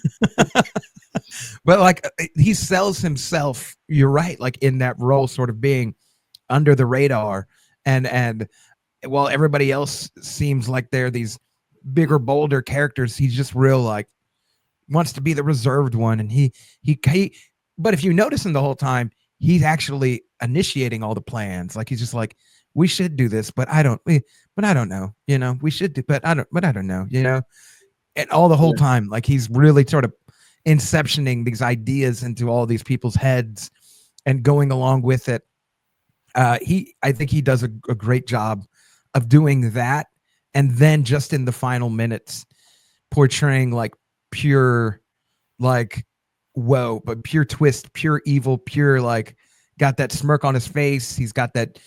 But like he sells himself, you're right, like in that role, sort of being under the radar. And while everybody else seems like they're these bigger, bolder characters, he's just real, like wants to be the reserved one. And he but if you notice him the whole time, he's actually initiating all the plans. Like he's just like, we should do this, but I don't know, you know, we should do, but I don't know, you know, and all the whole time, like he's really sort of inceptioning these ideas into all these people's heads and going along with it. I think he does a great job of doing that. And then just in the final minutes, portraying like pure, like, whoa, but pure twist, pure evil, pure, like, got that smirk on his face. He's got that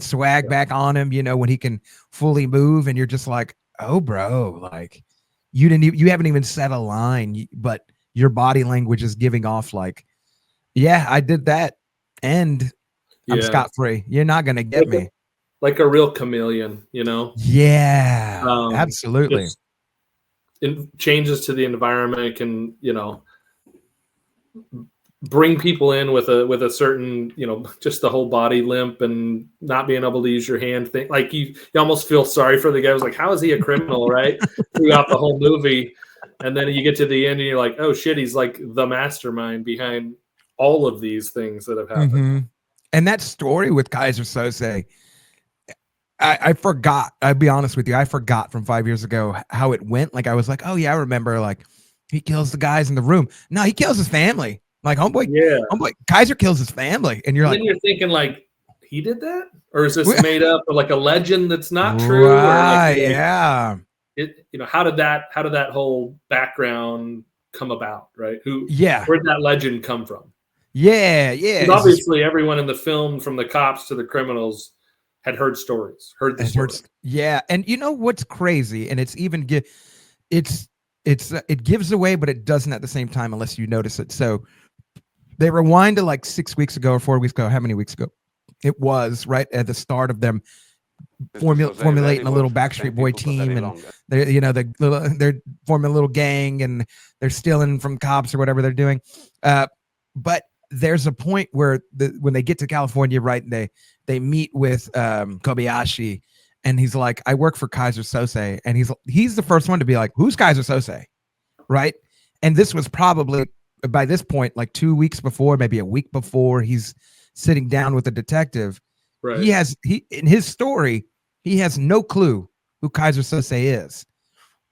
swag back on him, you know, when he can fully move. And you're just like, oh, bro, like, you haven't even said a line, but your body language is giving off like, yeah, I did that. And I'm scot-free. You're not going to get me. Like a real chameleon, you know? Yeah, absolutely. Changes to the environment can, you know, bring people in with a certain, you know, just the whole body limp and not being able to use your hand thing. Like you almost feel sorry for the guy. I was like, how is he a criminal, right? Throughout the whole movie. And then you get to the end and you're like, oh shit, he's like the mastermind behind all of these things that have happened. Mm-hmm. And that story with Kaiser Sose, I forgot. I'll be honest with you. I forgot from 5 years ago how it went. Like, I was like, oh yeah, I remember, like, he kills the guys in the room. No, he kills his family. Like, homeboy, Kaiser kills his family. And you're you're thinking like, he did that? Or is this made up or like a legend that's not true? Right, or yeah. You know, how did that whole background come about, right? Where'd that legend come from? Yeah. Obviously, everyone in the film, from the cops to the criminals, had heard stories, heard the stories. Yeah, and you know what's crazy, and it's even it gives away, but it doesn't at the same time unless you notice it. So they rewind to like 6 weeks ago or 4 weeks ago. How many weeks ago? It was right at the start of them formulating a little Backstreet Boy team, and they're forming a little gang, and they're stealing from cops or whatever they're doing. But there's a point where when they get to California, right, and they meet with Kobayashi, and he's like, I work for Kaiser Sose, and he's the first one to be like, who's Kaiser Sose, right? And this was probably by this point like 2 weeks before, maybe a week before. He's sitting down with a detective. Right. He in his story, he has no clue who Kaiser Sose is,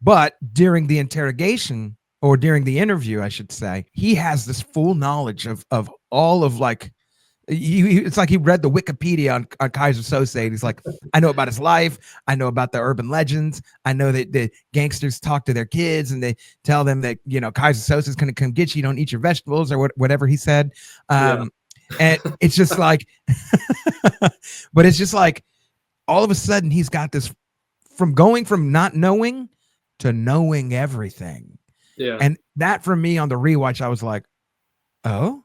but during the interrogation, or during the interview, I should say, he has this full knowledge of all of, like, it's like he read the Wikipedia on Kaiser Sose, and he's like, I know about his life, I know about the urban legends, I know that the gangsters talk to their kids and they tell them that, you know, Kaiser Sose is going to come get you, don't eat your vegetables, or whatever he said. And it's just like, but it's just like, all of a sudden he's got this, from going from not knowing to knowing everything. Yeah. And that, for me, on the rewatch, I was like, oh,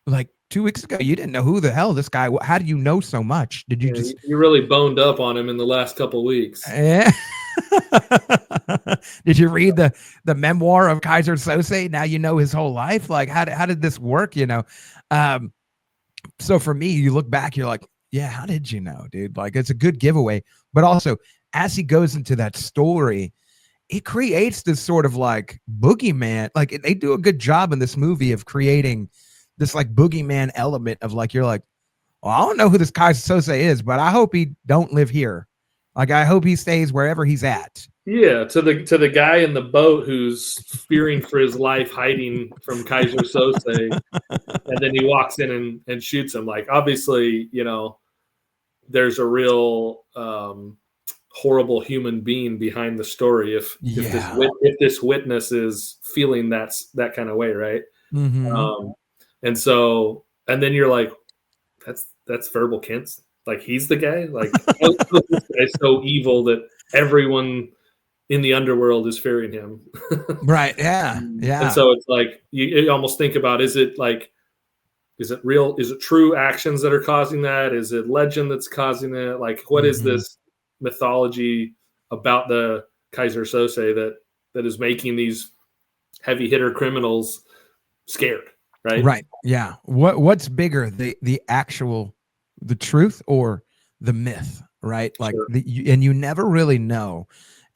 like 2 weeks ago, you didn't know who the hell this guy, how do you know so much? Did you you really boned up on him in the last couple of weeks? Yeah. Did you read the memoir of Kaiser Sose? Now you know his whole life. Like, how did this work? You know? So for me, you look back, you're like, yeah, how did you know, dude? Like, it's a good giveaway. But also, as he goes into that story, it creates this sort of like boogeyman. Like, they do a good job in this movie of creating this like boogeyman element of, like, you're like, well, I don't know who this Kaiser Sose is, but I hope he don't live here. Like, I hope he stays wherever he's at. Yeah, to the guy in the boat who's fearing for his life, hiding from Kaiser Sose, and then he walks in and shoots him. Like, obviously, you know, there's a real horrible human being behind the story. If this witness is feeling that kind of way, right? Mm-hmm. And then you're like, that's Verbal Kent's, like, he's the guy. Like, this guy's so evil that everyone in the underworld is fearing him. Right. Yeah. And so it's like you almost think about, is it real? Is it true actions that are causing that? Is it legend that's causing it? Like, what is this mythology about the Kaiser Sose that is making these heavy hitter criminals scared? Right. Yeah. What's bigger, the truth or the myth? Right. Like, sure. And you never really know.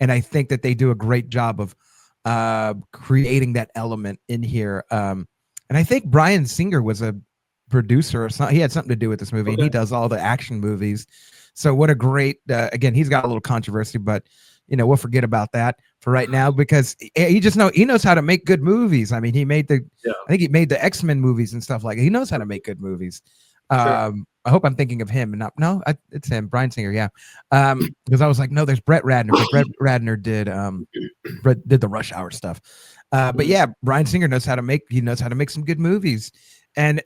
And I think that they do a great job of creating that element in here. And I think Bryan Singer was a producer or something. He had something to do with this movie, and he does all the action movies. So what a great, again, he's got a little controversy, but we'll forget about that for right now because he knows how to make good movies. I mean, I think he made the X-Men movies and stuff like that. He knows how to make good movies. Sure. I hope I'm thinking of him and it's him, Bryan Singer. Yeah. Because I was like, no, there's Brett Ratner, but Brett Ratner did the Rush Hour stuff. But yeah, Bryan Singer knows how to make some good movies and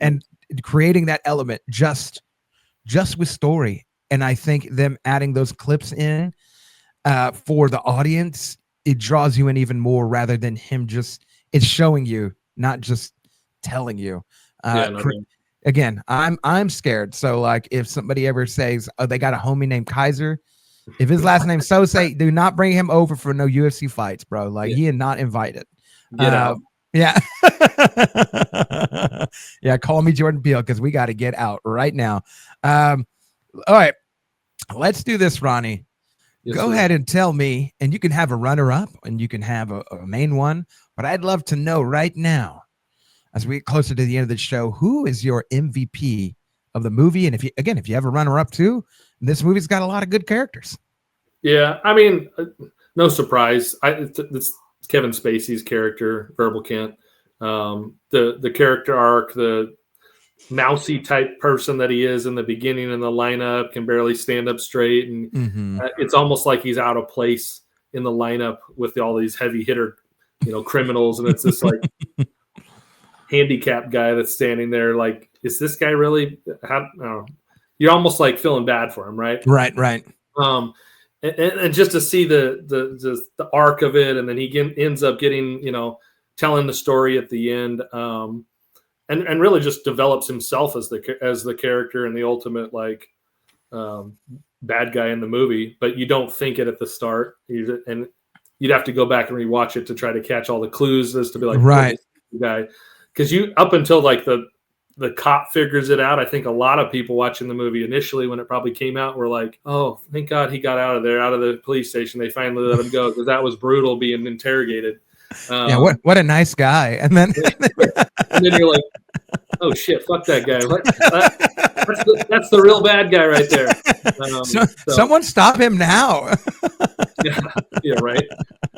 creating that element just with story. And I think them adding those clips in for the audience, it draws you in even more rather than him it's showing you, not just telling you. Again, I'm scared. So like if somebody ever says, oh, they got a homie named Kaiser, if his last name's Sose, do not bring him over for no UFC fights, bro. Like he is not invited. Get out. Yeah. Yeah. Call me Jordan Peele because we got to get out right now. All right. Let's do this, Ronnie. Yes, Go ahead and tell me, and you can have a runner-up and you can have a main one, but I'd love to know right now, as we get closer to the end of the show, who is your MVP of the movie? And if you have a runner-up too, this movie's got a lot of good characters. Yeah, I mean, no surprise. It's Kevin Spacey's character, Verbal Kent. The character arc, the mousy type person that he is in the beginning in the lineup, can barely stand up straight, and it's almost like he's out of place in the lineup with all these heavy hitter, criminals, and it's this like handicapped guy that's standing there. Like, is this guy really? You're almost like feeling bad for him, right? Right. And just to see the arc of it, and then he ends up getting, telling the story at the end. And really just develops himself as the character and the ultimate bad guy in the movie, but you don't think it at the start, and you'd have to go back and rewatch it to try to catch all the clues as to be like, right, guy, because you up until like the cop figures it out. I think a lot of people watching the movie initially when it probably came out were like, oh, thank God he got out of the police station. They finally let him go because that was brutal being interrogated. Yeah, what a nice guy. And then you're like, oh shit, fuck that guy. That's the real bad guy right there. Someone stop him now. yeah, right.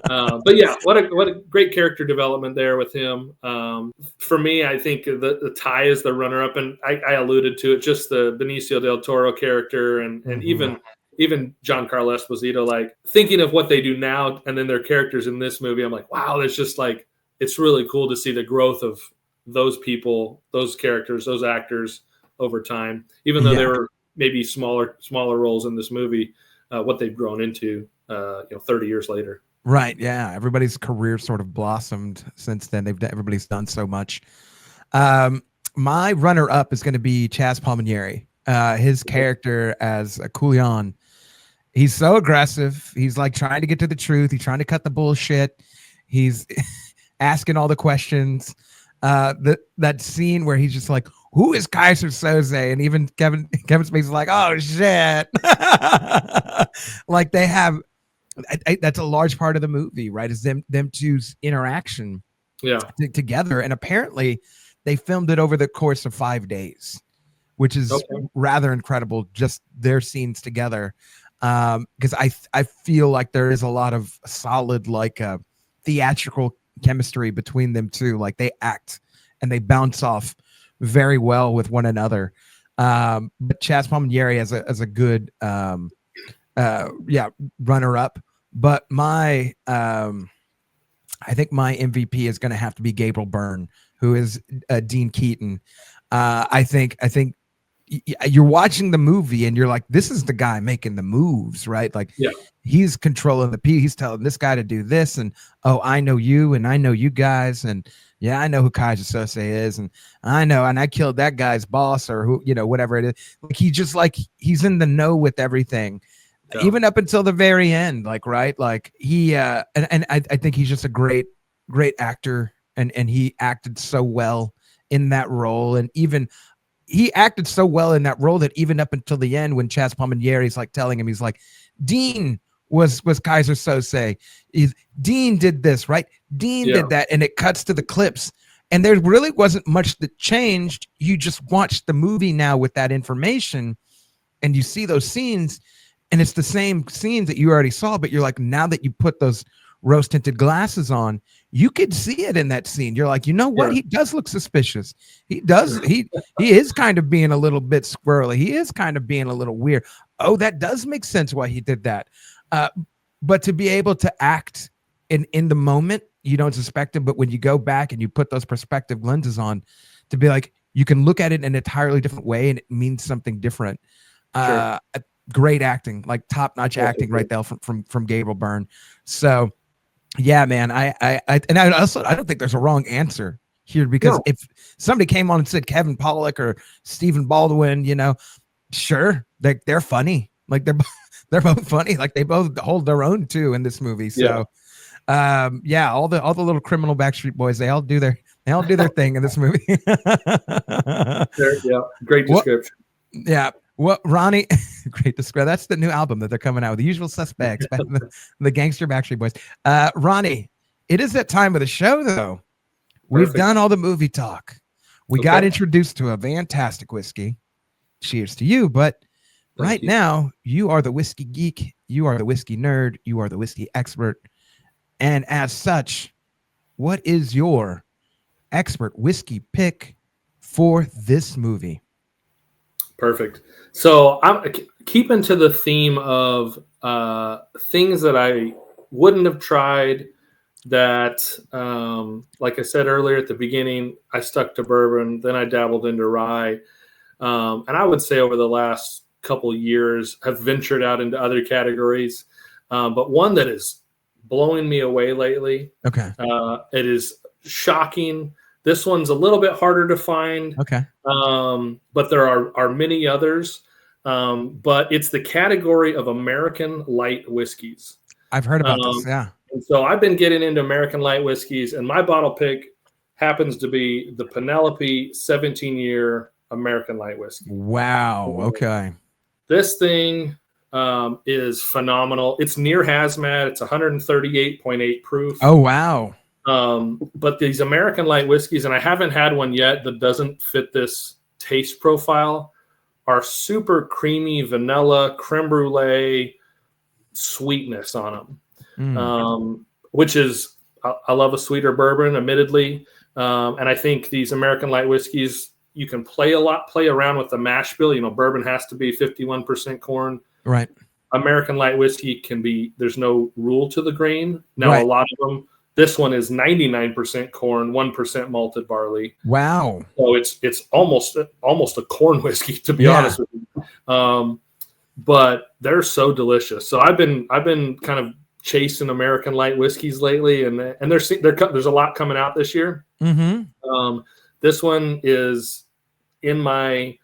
But yeah, what a great character development there with him. For me, I think the tie is the runner-up, and I alluded to it, just the Benicio del Toro character, and even Giancarlo Esposito, like thinking of what they do now and then their characters in this movie, I'm like, wow, there's just like, it's really cool to see the growth of those people, those characters, those actors over time, even though they were maybe smaller roles in this movie, what they've grown into, 30 years later. Right. Yeah. Everybody's career sort of blossomed since then. Everybody's done so much. My runner up is going to be Chaz Palminteri. His character as a Coolion. He's so aggressive. He's like trying to get to the truth. He's trying to cut the bullshit. He's asking all the questions. That scene where he's just like, who is Kaiser Soze? And even Kevin Spacey's like, oh shit. Like they have, that's a large part of the movie, right? Is them two's interaction together. And apparently they filmed it over the course of 5 days, which is rather incredible. Just their scenes together. Because I feel like there is a lot of solid, theatrical chemistry between them two. Like they act and they bounce off very well with one another. But Chaz Palminteri as a good runner up. But I think my MVP is going to have to be Gabriel Byrne, who is Dean Keaton. I think you're watching the movie and you're like, this is the guy making the moves, right? Like he's controlling he's telling this guy to do this. And, oh, I know you and I know you guys. And yeah, I know who Kaiser Sose is. And I know, and I killed that guy's boss or who, whatever it is. Like he's in the know with everything, even up until the very end. Like, right. Like he, and I think he's just a great actor and he acted so well in that role. And even, he acted so well in that role that even up until the end, when Chaz Palminteri is like telling him, he's like, Dean was Kaiser Sose. Dean did this, right? Dean did that. And it cuts to the clips. And there really wasn't much that changed. You just watched the movie now with that information. and you see those scenes, and it's the same scenes that you already saw, but you're like, now that you put those rose tinted glasses on, you could see it in that scene. You're like, you know what? Yeah. He does look suspicious. He does. He is kind of being a little bit squirrely. He is kind of being a little weird. Oh, that does make sense why he did that. But to be able to act in the moment, you don't suspect it. But when you go back and you put those perspective lenses on, to be like, you can look at it in an entirely different way, and it means something different. Sure. Great acting, like top-notch acting right there from Gabriel Byrne. So yeah, man, I don't think there's a wrong answer here, because if somebody came on and said Kevin Pollak or Stephen Baldwin, sure, they're funny. Like they're both funny. Like they both hold their own too in this movie. So all the little criminal Backstreet Boys, they all do their thing in this movie. Great description. What Ronnie, great description. That's the new album that they're coming out with, The Usual Suspects, the gangster Backstreet Boys. Ronnie, it is that time of the show, though. We've done all the movie talk. We got introduced to a fantastic whiskey. Cheers to you. But right now, you are the whiskey geek. You are the whiskey nerd. You are the whiskey expert. And as such, what is your expert whiskey pick for this movie? Perfect. So I'm keeping to the theme of things that I wouldn't have tried that, like I said earlier at the beginning, I stuck to bourbon, then I dabbled into rye. And I would say over the last couple years have ventured out into other categories. But one that is blowing me away lately. Okay. It is shocking. This one's a little bit harder to find. Okay. But there are many others. But it's the category of American light whiskeys. I've heard about this. Yeah. And so I've been getting into American light whiskeys, and my bottle pick happens to be the Penelope 17-year American light whiskey. Wow. Okay. This thing is phenomenal. It's near hazmat. It's 138.8 proof. Oh, wow. But these American light whiskeys, and I haven't had one yet that doesn't fit this taste profile, are super creamy vanilla, creme brulee sweetness on them. Which is, I love a sweeter bourbon, admittedly. And I think these American light whiskeys, you can play around with the mash bill. Bourbon has to be 51% corn. Right. American light whiskey can be, there's no rule to the grain. Now, a lot of them, this one is 99% corn, 1% malted barley. Wow. So it's almost a corn whiskey, to be honest with you. But they're so delicious. So I've been kind of chasing American light whiskeys lately, and there's a lot coming out this year. Mm-hmm. This one is in my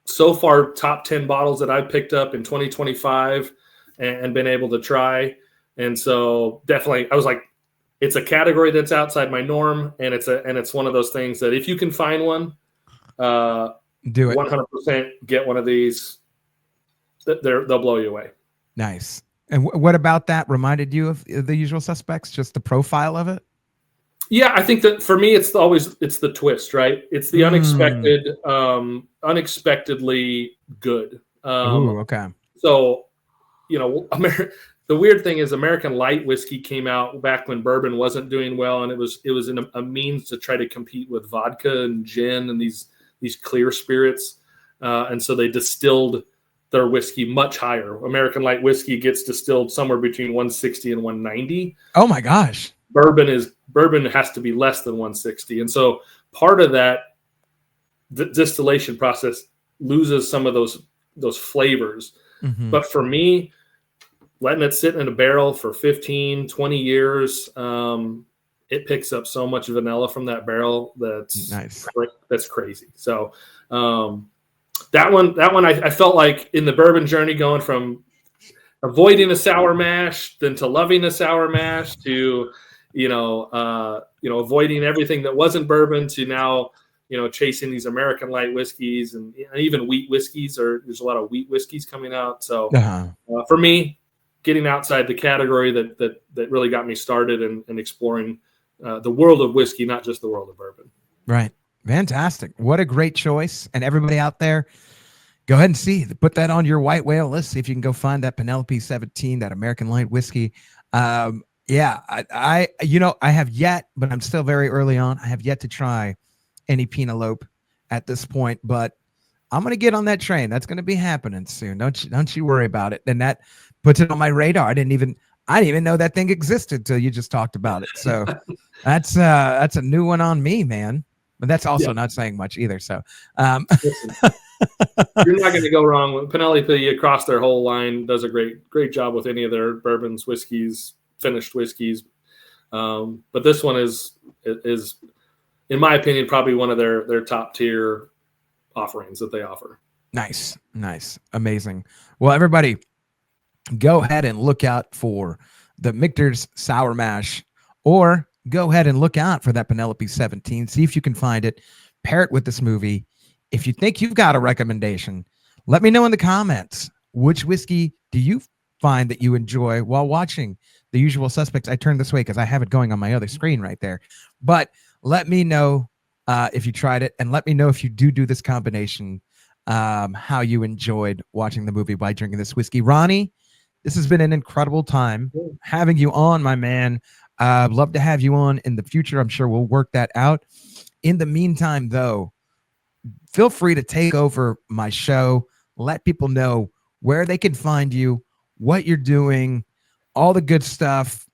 so far top 10 bottles that I've picked up in 2025 and been able to try. And so definitely, I was like, it's a category that's outside my norm, and it's one of those things that if you can find one, do it. 100% get one of these. They'll blow you away. Nice. And what about that reminded you of The Usual Suspects? Just the profile of it? Yeah, I think that for me, it's the twist, right? It's the unexpected, unexpectedly good. Okay. So, the weird thing is American light whiskey came out back when bourbon wasn't doing well, and it was a means to try to compete with vodka and gin and these clear spirits, and so they distilled their whiskey much higher. American light whiskey gets distilled somewhere between 160 and 190. Oh my gosh. Bourbon has to be less than 160. And so part of that distillation process loses some of those flavors. Mm-hmm. But for me, letting it sit in a barrel for 15, 20 years, it picks up so much vanilla from that barrel that's nice. That's crazy. So that one I felt like in the bourbon journey, going from avoiding a sour mash, then to loving a sour mash, to avoiding everything that wasn't bourbon, to now chasing these American light whiskeys and even wheat whiskeys. There's a lot of wheat whiskeys coming out. So for me, getting outside the category that really got me started and exploring the world of whiskey, not just the world of bourbon. Right. Fantastic. What a great choice. And everybody out there, go ahead and put that on your white whale list. See if you can go find that Penelope 17, that American light whiskey. Yeah, I have yet, but I'm still very early on. I have yet to try any Penelope at this point, but I'm going to get on that train. That's going to be happening soon. Don't you worry about it. And that puts it on my radar. I didn't even know that thing existed till you just talked about it. So that's a new one on me, man. But that's also not saying much either. So Listen, you're not going to go wrong with Penelope. Across their whole line does a great job with any of their bourbons, whiskeys, finished whiskeys. But this one is, in my opinion, probably one of their top tier offerings that they offer. Nice. Amazing. Well, everybody, go ahead and look out for the Michter's Sour Mash, or go ahead and look out for that Penelope 17. See if you can find it. Pair it with this movie. If you think you've got a recommendation, let me know in the comments. Which whiskey do you find that you enjoy while watching The Usual Suspects? I turned this way because I have it going on my other screen right there. But let me know if you tried it, and let me know if you do this combination, how you enjoyed watching the movie by drinking this whiskey. Ronnie, this has been an incredible time having you on, my man. I'd love to have you on in the future. I'm sure we'll work that out. In the meantime, though, feel free to take over my show. Let people know where they can find you, what you're doing, all the good stuff.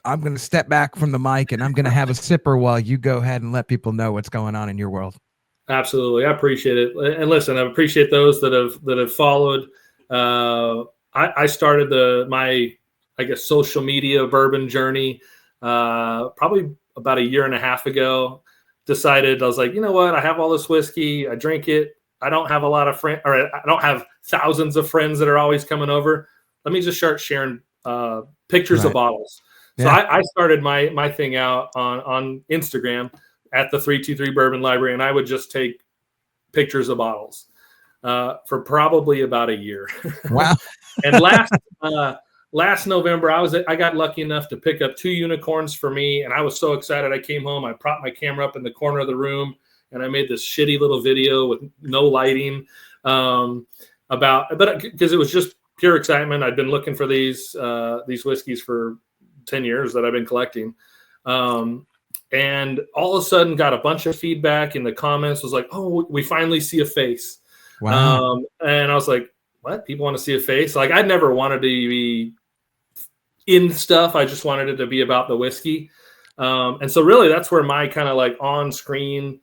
I'm going to step back from the mic and I'm going to have a sipper while you go ahead and let people know what's going on in your world. Absolutely. I appreciate it. And listen, I appreciate those that have followed. I started my social media bourbon journey probably about a year and a half ago. Decided, I was like, you know what? I have all this whiskey. I drink it. I don't have a lot of friends, or I don't have thousands of friends that are always coming over. Let me just start sharing pictures of bottles. So I started my thing out on Instagram at the 323 Bourbon Library, and I would just take pictures of bottles for probably about a year. Wow. And last November, I got lucky enough to pick up 2 unicorns for me, and I was so excited. I came home, I propped my camera up in the corner of the room, and I made this shitty little video with no lighting because it was just pure excitement. I'd been looking for these whiskeys for 10 years that I've been collecting. And all of a sudden got a bunch of feedback in the comments. Was like, oh, we finally see a face. Wow. And I was like, what? People want to see a face? Like, I'd never wanted to be in stuff. I just wanted it to be about the whiskey. And so really that's where my kind of like on-screen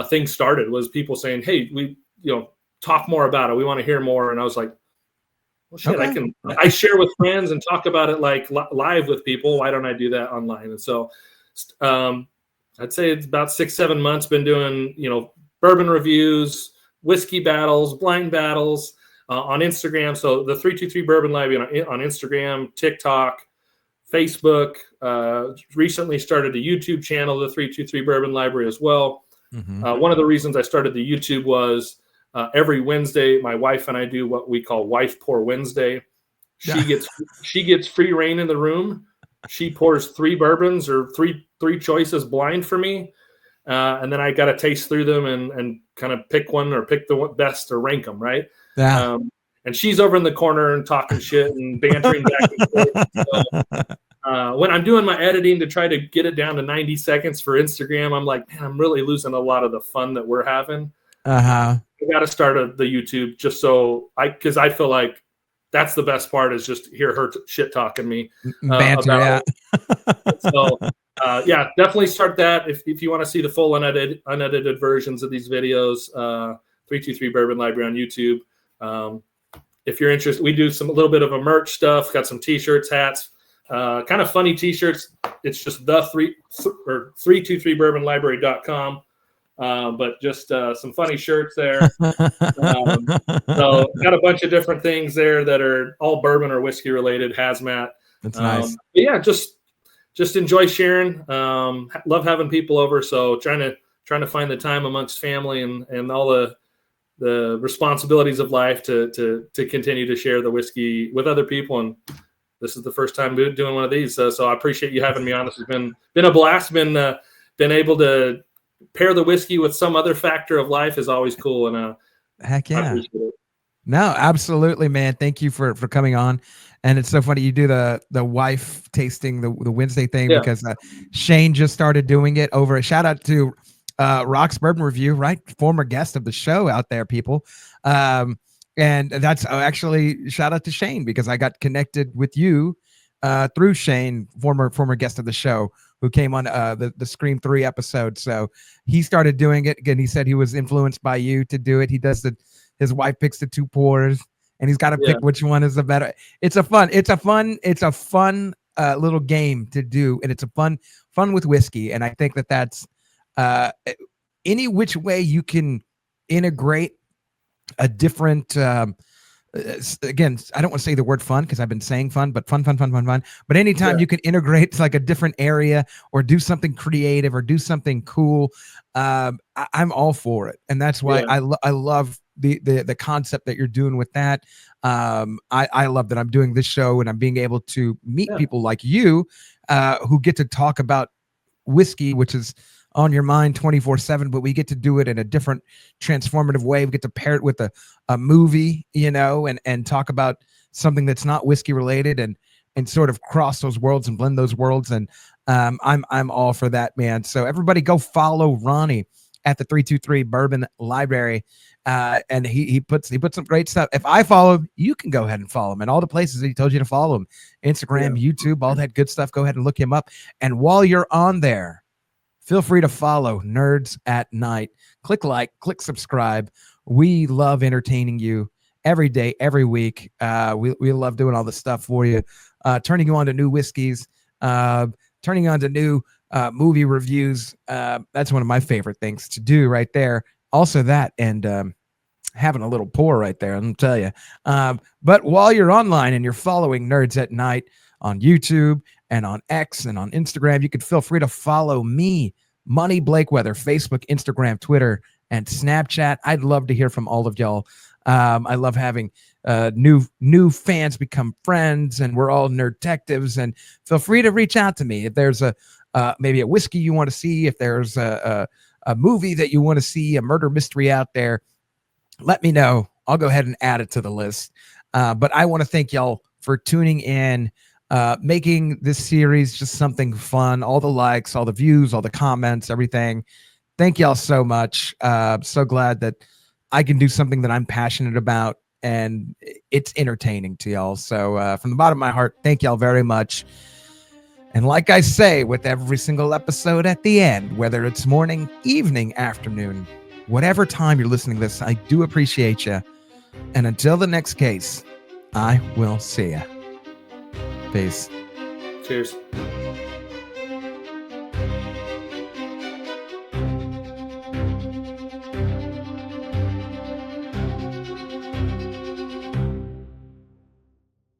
thing started, was people saying, hey, we, talk more about it. We want to hear more. And I was like, well, shit, okay. I share with friends and talk about it like live with people. Why don't I do that online? And so I'd say it's about 6-7 months been doing, bourbon reviews, whiskey battles, blind battles on Instagram. So the 323 Bourbon Library on Instagram, TikTok, Facebook, recently started a YouTube channel, the 323 Bourbon Library as well. Mm-hmm. One of the reasons I started the YouTube was every Wednesday, my wife and I do what we call Wife Pour Wednesday. She gets free reign in the room. She pours 3 bourbons or three choices blind for me. And then I got to taste through them and kind of pick one or pick the best or rank them. Right. Yeah. And she's over in the corner and talking shit and bantering back and forth. So, when I'm doing my editing to try to get it down to 90 seconds for Instagram, I'm like, man, I'm really losing a lot of the fun that we're having. Uh-huh. I got to start the YouTube just because I feel like that's the best part, is just hear her shit talking me. Banter, So, definitely start that. If you want to see the full unedited versions of these videos, 323 Bourbon Library on YouTube. If you're interested, we do a little bit of a merch stuff. Got some t-shirts, hats, kind of funny t-shirts. It's just the 323bourbonlibrary.com. But just some funny shirts there. So got a bunch of different things there that are all bourbon or whiskey related, hazmat. That's nice. Yeah, just enjoy sharing. Love having people over. So trying to find the time amongst family and all the responsibilities of life to continue to share the whiskey with other people. And this is the first time doing one of these. So I appreciate you having me on. This has been a blast. Been able to pair the whiskey with some other factor of life is always cool. And Heck I yeah. appreciate it. No, absolutely, man. Thank you for coming on. And it's so funny you do the wife tasting the Wednesday thing Yeah. because Shane just started doing it over. Shout out to Rock's Bourbon Review, right? Former guest of the show out there, people. And that's actually shout out to Shane because I got connected with you through Shane, former guest of the show, who came on the Scream 3 episode. So he started doing it again. He said he was influenced by you to do it. He does his wife picks the 2 pours, and he's got to pick which one is the better. It's a fun little game to do, and it's a fun with whiskey. And I think that's any which way you can integrate a different. Again, I don't want to say the word fun because I've been saying fun, but fun. But anytime you can integrate like a different area or do something creative or do something cool, I'm all for it. And that's why I love the concept that you're doing with that. I love that I'm doing this show and I'm being able to meet people like you who get to talk about whiskey, which is on your mind 24/7, but we get to do it in a different transformative way. We get to pair it with a movie, and talk about something that's not whiskey related and sort of cross those worlds and blend those worlds. And I'm all for that, man. So everybody go follow Ronnie at the 323 Bourbon Library. And he puts some great stuff. If I follow him, you can go ahead and follow him and all the places that he told you to follow him, Instagram, YouTube, all that good stuff. Go ahead and look him up. And while you're on there, feel free to follow Nerds at Night. Click like, click subscribe. We love entertaining you every day, every week. We love doing all the stuff for you, turning you on to new whiskeys, turning on to new movie reviews. That's one of my favorite things to do right there. Also that and having a little pour right there, I'll tell you. But while you're online and you're following Nerds at Night on YouTube and on X and on Instagram, you can feel free to follow me, Money Blakeweather, Facebook, Instagram, Twitter, and Snapchat. I'd love to hear from all of y'all. I love having new fans become friends, and we're all nerd detectives. And feel free to reach out to me if there's maybe a whiskey you want to see, if there's a movie that you want to see, a murder mystery out there. Let me know. I'll go ahead and add it to the list. But I want to thank y'all for tuning in, making this series just something fun. All the likes, all the views, all the comments, everything. Thank y'all so much. So glad that I can do something that I'm passionate about and it's entertaining to y'all. So from the bottom of my heart, thank y'all very much. And like I say with every single episode at the end, whether it's morning, evening, afternoon, whatever time you're listening to this, I do appreciate you. And until the next case, I will see you. Peace. Cheers.